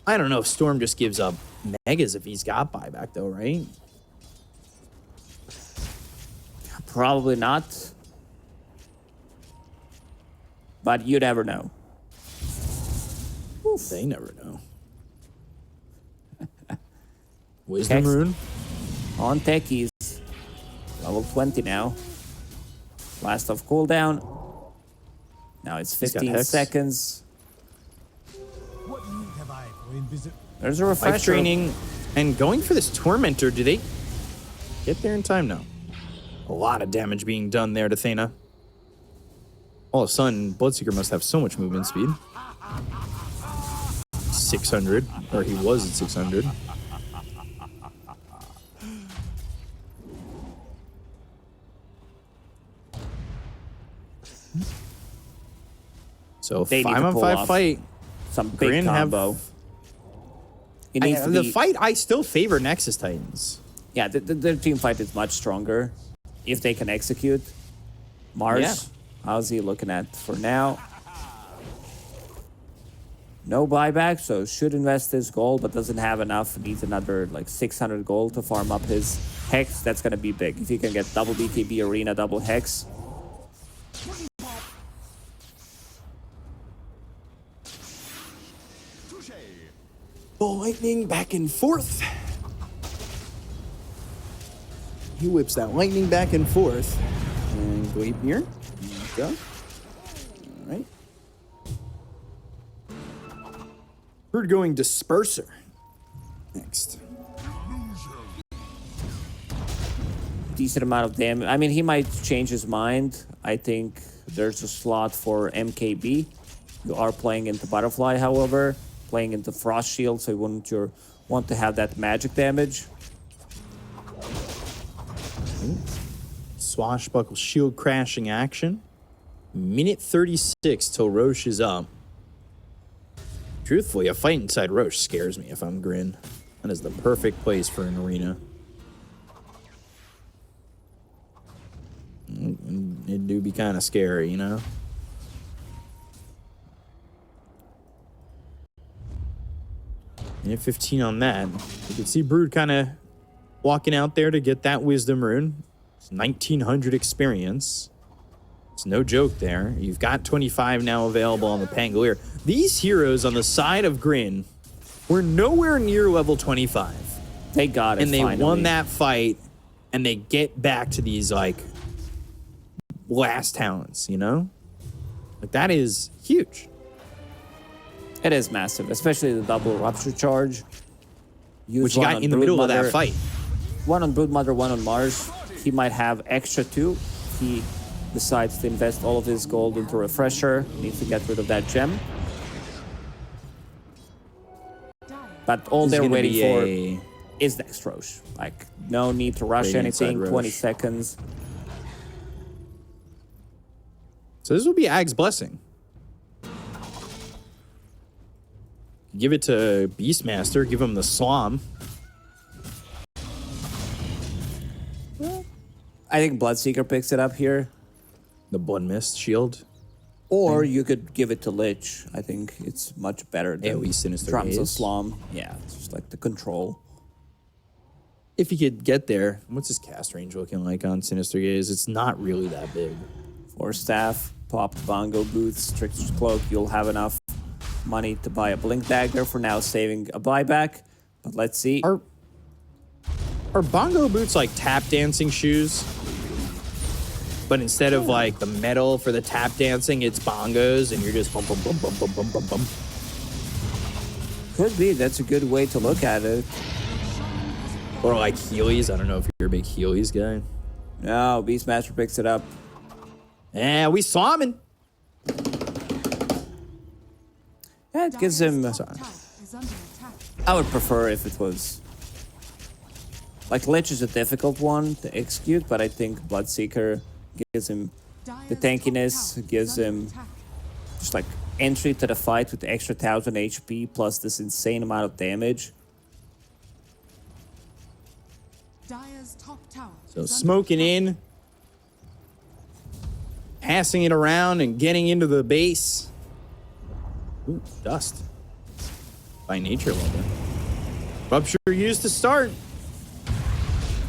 I don't know if Storm just gives up megas if he's got buyback, though, right? Probably not. But you never know. Oof. They never know. Wisdom Rune. On techies. Level 20 now. Last of cooldown. Now it's 15 seconds. There's a refresher. Life training and going for this Tormentor. Do they get there in time? No. A lot of damage being done there to Thena. All of a sudden, Bloodseeker must have so much movement speed. 600, or he was at 600. So 5-on-5 fight. Some big GRIN combo. The fight, I still favor Nexus Titans. Yeah, their team fight is much stronger if they can execute. Mars, how's he looking at for now? No buyback, so should invest his gold, but doesn't have enough. Needs another like 600 gold to farm up his Hex. That's going to be big. If he can get double BKB Arena, double Hex. Lightning back and forth. He whips that lightning back and forth. And Gleipnir. There we go. All right. Bird going Disperser. Next. decent amount of damage. I mean, he might change his mind. I think there's a slot for MKB. You are playing into Butterfly, however, playing into Frost Shield, so you wouldn't want to have that magic damage. Swashbuckle shield crashing action. Minute 36 till Roche is up. Truthfully, a fight inside Roche scares me if I'm Grin. That is the perfect place for an arena. It do be kind of scary, you know? Minute 15 on that. You can see Brood kind of walking out there to get that Wisdom Rune. It's 1900 experience. It's no joke there. You've got 25 now available on the Pangolier. These heroes on the side of Grin were nowhere near level 25. They got it, and they finally won that fight, and they get back to these, like, last talents, you know? Like, that is huge. It is massive, especially the double Rupture charge. Which you got in the middle of that fight. One on Broodmother, one on Mars. He might have extra too. He decides to invest all of his gold into Refresher. Needs to get rid of that gem. But all they're waiting for is next Roche. Like, no need to rush anything. 20 seconds. So this will be Ag's Blessing. Give it to Beastmaster. Give him the Slom. I think Bloodseeker picks it up here. The Blood Mist shield. Or you could give it to Lich. I think it's much better than AoE Sinister Drums of Gaze. Slom. Yeah, it's just like the control. If he could get there. What's his cast range looking like on Sinister Gaze? It's not really that big. Force Staff, pop Bongo Boots, Trickster's Cloak. You'll have enough money to buy a Blink Dagger. For now, saving a buyback. But let's see. Are Bongo Boots like tap dancing shoes? But instead of like the metal for the tap dancing, it's bongos and you're just bum bum bum bum bum bum bum bum. Could be. That's a good way to look at it. Or like Heelys. I don't know if you're a big Heelys guy. No, Beastmaster picks it up. Yeah, we saw him. Yeah, it gives him... I would prefer if it was... Like, Lich is a difficult one to execute, but I think Bloodseeker gives him the tankiness, gives him just like entry to the fight with the extra 1000 HP plus this insane amount of damage. So smoking in, passing it around and getting into the base. Ooh, dust. By nature level. Rupture used to start.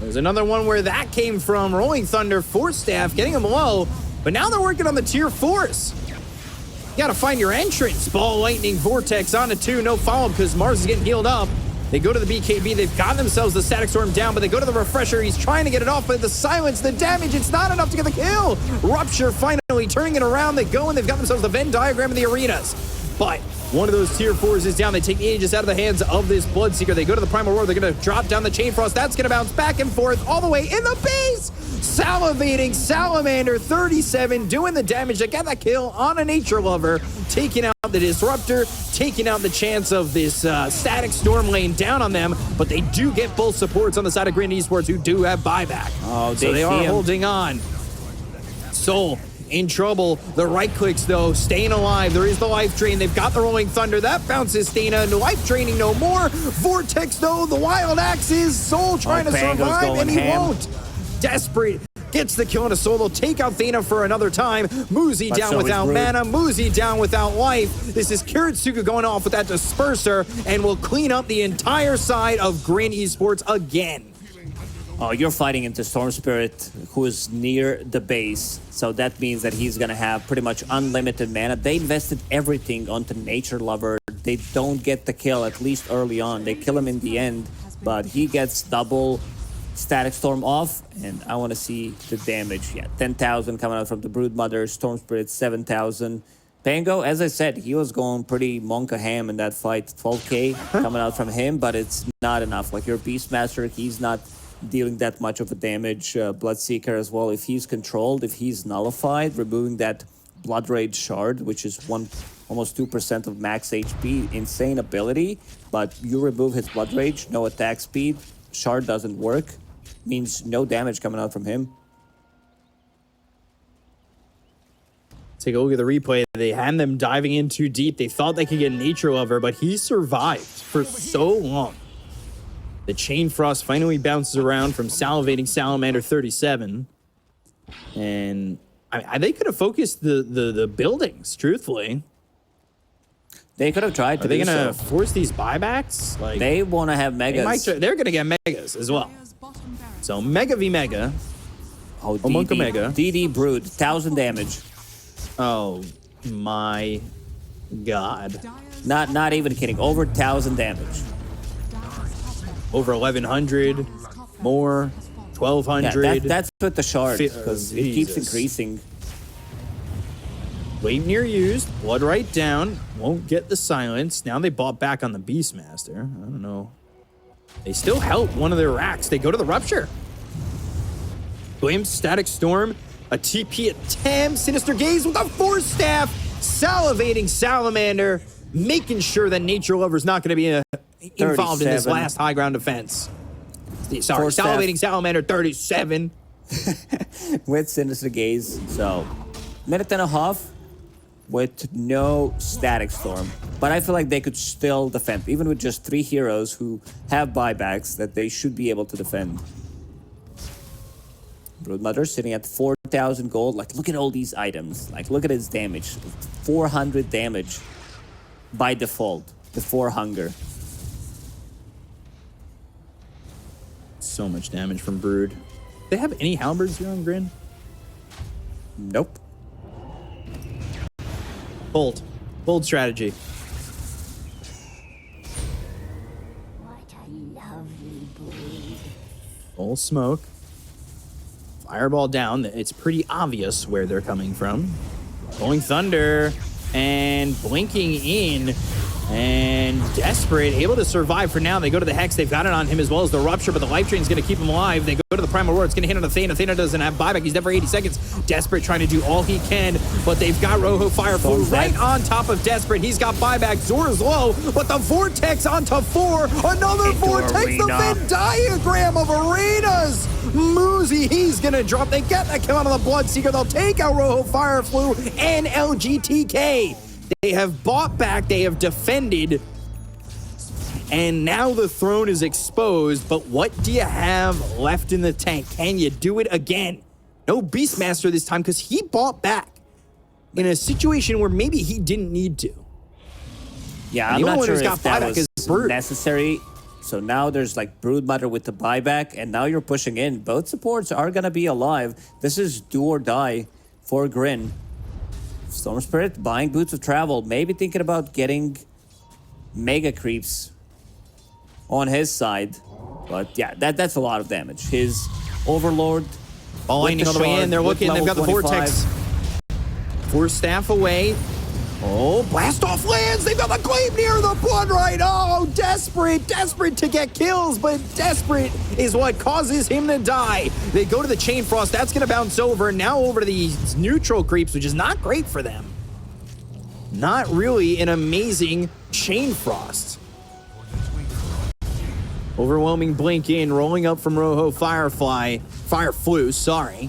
There's another one where that came from. Rolling Thunder, Force Staff, getting them low. But now they're working on the tier 4s. You gotta find your entrance. Ball, Lightning, Vortex onto 2. No follow-up because Mars is getting healed up. They go to the BKB. They've got themselves the Static Storm down, but they go to the Refresher. He's trying to get it off, but the silence, the damage, it's not enough to get the kill. Rupture finally turning it around. They go and they've got themselves the Venn diagram of the arenas. But one of those tier 4s is down. They take the Aegis out of the hands of this Bloodseeker. They go to the Primal Roar. They're going to drop down the Chain Frost. That's going to bounce back and forth all the way in the base. Salivating Salamander, 37, doing the damage. They got that kill on a Nature Lover, taking out the Disruptor, taking out the chance of this Static Storm laying down on them. But they do get both supports on the side of GRIN Esports who do have buyback. Oh, so they are holding on. Soul in trouble. The right clicks, though, staying alive. There is the life drain. They've got the Rolling Thunder. That bounces Stina. No life draining no more. Vortex, though, the Wild Axes. Soul trying to survive, and he won't. Desperate. Gets the kill on a Soul. They'll take out Thena for another time. Muzi down without mana. Muzi down without life. This is Kiritsugu going off with that Disperser and will clean up the entire side of GRIN Esports again. Oh, you're fighting into Storm Spirit, who is near the base. So that means that he's going to have pretty much unlimited mana. They invested everything onto Nature Lover. They don't get the kill, at least early on. They kill him in the end, but he gets double Static Storm off. And I want to see the damage. Yeah, 10,000 coming out from the Broodmother. Storm Spirit, 7,000. Pango, as I said, he was going pretty Monka ham in that fight. 12k coming out from him, but it's not enough. Like, your Beastmaster, he's not dealing that much of a damage. Bloodseeker as well, if he's controlled, if he's nullified, removing that Blood Rage shard, which is almost 2% of max HP, insane ability, but you remove his Blood Rage, no attack speed, shard doesn't work, means no damage coming out from him. Take a look at the replay. They had them diving in too deep. They thought they could get Nature Lover, but he survived for so long. The Chain Frost finally bounces around from Salivating Salamander 37. And they could have focused the buildings, truthfully. They could have tried to. Are they going to force these buybacks? Like, they want to have megas. They're going to get megas as well. So Mega v Mega. Oh, Homunca Mega. DD Brood, 1,000 damage. Oh my god. Not even kidding. Over 1,000 damage. Over 1,100. More. 1,200. Yeah, that's with the shard, because it keeps increasing. Wave near used. Blood right down. Won't get the silence. Now they bought back on the Beastmaster. I don't know. They still help one of their racks. They go to the Rupture. Blame Static Storm. A TP attempt. Sinister Gaze with a Force Staff. Salivating Salamander. Making sure that Nature Lover's not going to be involved in this last high ground defense. Sorry, Salivating Salamander 37. With Sinister Gaze. So, minute and a half with no Static Storm. But I feel like they could still defend. Even with just 3 heroes who have buybacks, that they should be able to defend. Broodmother sitting at 4,000 gold. Like, look at all these items. Like, look at his damage. 400 damage by default before hunger. So much damage from Brood. Do they have any halberds here on GRIN? Nope. Bold. Bold strategy. What a lovely breed. Full smoke. Fireball down. It's pretty obvious where they're coming from. Rolling Thunder and blinking in. And Desperate, able to survive for now. They go to the Hex. They've got it on him as well as the Rupture, but the Life Drain's going to keep him alive. They go to the Primal Roar. It's going to hit on Athena. Athena doesn't have buyback. He's dead for 80 seconds. Desperate trying to do all he can, but they've got Rojo Fire Flu right on top of Desperate. He's got buyback. Zora's low, but the Vortex onto 4. Another Vortex. The Venn diagram of arenas. Moosey, he's going to drop. They get that kill out of the Bloodseeker. They'll take out Rojo Fire Flu and LGTK. They have bought back, they have defended, and now the throne is exposed, but what do you have left in the tank? Can you do it again? No Beastmaster this time, because he bought back in a situation where maybe he didn't need to. Yeah, I'm not sure if that was necessary. So now there's like Broodmother with the buyback, and now you're pushing in. Both supports are going to be alive. This is do or die for GRIN. Storm Spirit buying Boots of Travel, maybe thinking about getting Mega Creeps on his side. But yeah, that's a lot of damage. His Overlord. Lightning all the way in. They're looking. They've got the 25. Vortex. Force Staff away. Oh, Blast Off lands. They've got the Glaive near the Blood right. Oh, Desperate to get kills, but Desperate is what causes him to die. They go to the Chain Frost. That's going to bounce over. Now over to these neutral creeps, which is not great for them. Not really an amazing Chain Frost. Overwhelming blink in, rolling up from Rojo Firefly. Fire Flu, sorry.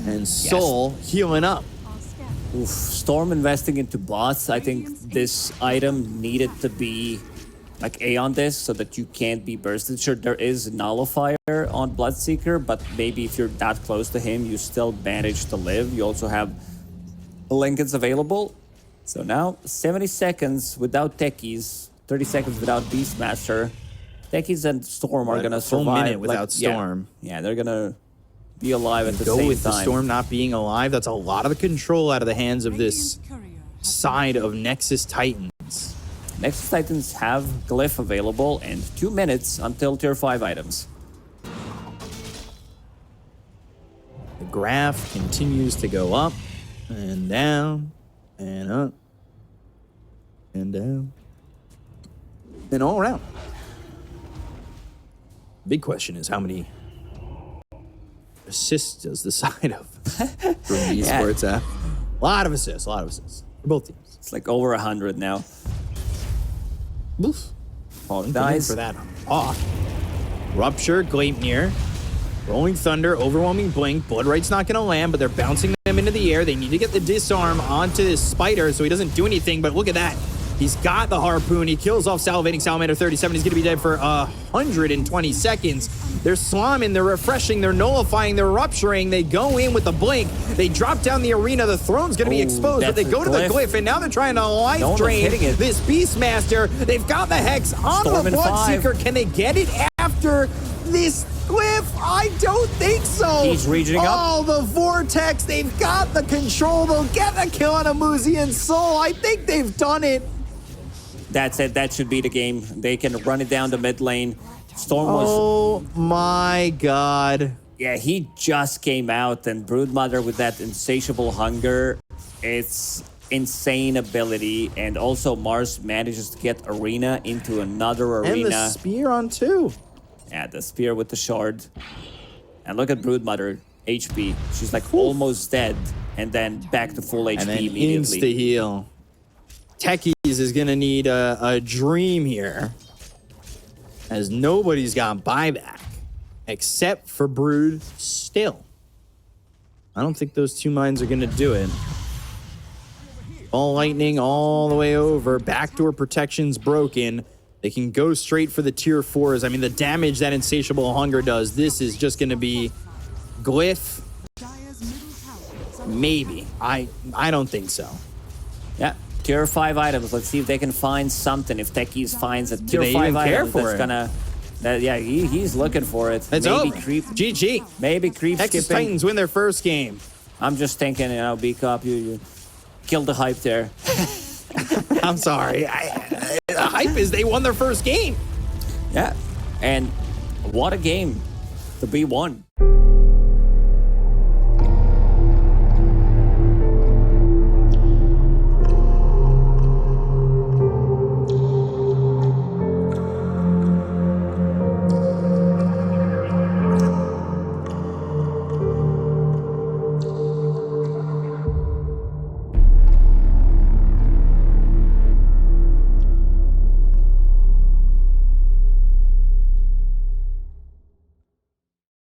And Soul healing up. Oof, Storm investing into bots. I think this item needed to be like A on this so that you can't be bursted. Sure, there is Nullifier on Bloodseeker, but maybe if you're that close to him, you still manage to live. You also have Lincolns available. So now 70 seconds without Techies, 30 seconds without Beastmaster. Techies and Storm are going to survive. A full minute without Storm. Yeah, they're going to be alive at the same time. Go with the Storm not being alive. That's a lot of the control out of the hands of this side of Nexus Titans. Nexus Titans have Glyph available and 2 minutes until tier 5 items. The graph continues to go up and down and up and down and all around. Big question is how many assists does the side of GRIN Esports have? A lot of assists for both teams. It's like over 100 now. Oof. Oh, Nice nice. for that. Rupture, Gleipnir, Rolling Thunder, Overwhelming Blink. Blood Right's not going to land, but they're bouncing them into the air. They need to get the disarm onto this spider so he doesn't do anything, but look at that. He's got the harpoon. He kills off Salivating Salamander 37. He's going to be dead for 120 seconds. They're slamming, they're refreshing, they're nullifying, they're rupturing. They go in with the blink. They drop down the arena. The throne's going to be exposed, but they go to the glyph, and now they're trying to life drain this Beastmaster. They've got the Hex onto the Bloodseeker. Can they get it after this glyph? I don't think so. He's reaching up. Oh, the Vortex. They've got the control. They'll get the kill on Amuzian Soul. I think they've done it. That's it. That should be the game. They can run it down the mid lane. Storm was... Oh my god. Yeah, he just came out, and Broodmother with that insatiable hunger. It's insane ability, and also Mars manages to get Arena into another arena. And the spear on 2. Yeah, the spear with the shard. And look at Broodmother, HP. She's like almost dead, and then back to full HP and then immediately. Insta-heal. Techies is going to need a dream here, as nobody's got buyback except for Brood still. I don't think those 2 mines are going to do it. All lightning all the way over. Backdoor protection's broken. They can go straight for the tier 4s. I mean, the damage that Insatiable Hunger does, this is just going to be glyph. Maybe. I don't think so. Yeah. Tier 5 items. Let's see if they can find something. If Techies finds a tier they 5 even care item for that's it? gonna... yeah, he's looking for it. It's maybe over. creep. GG. Maybe creep Nexus skipping. Titans win their first game. I'm just thinking, you know, B-Cop, you killed the hype there. I'm sorry. The hype is they won their first game. Yeah. And what a game to be won.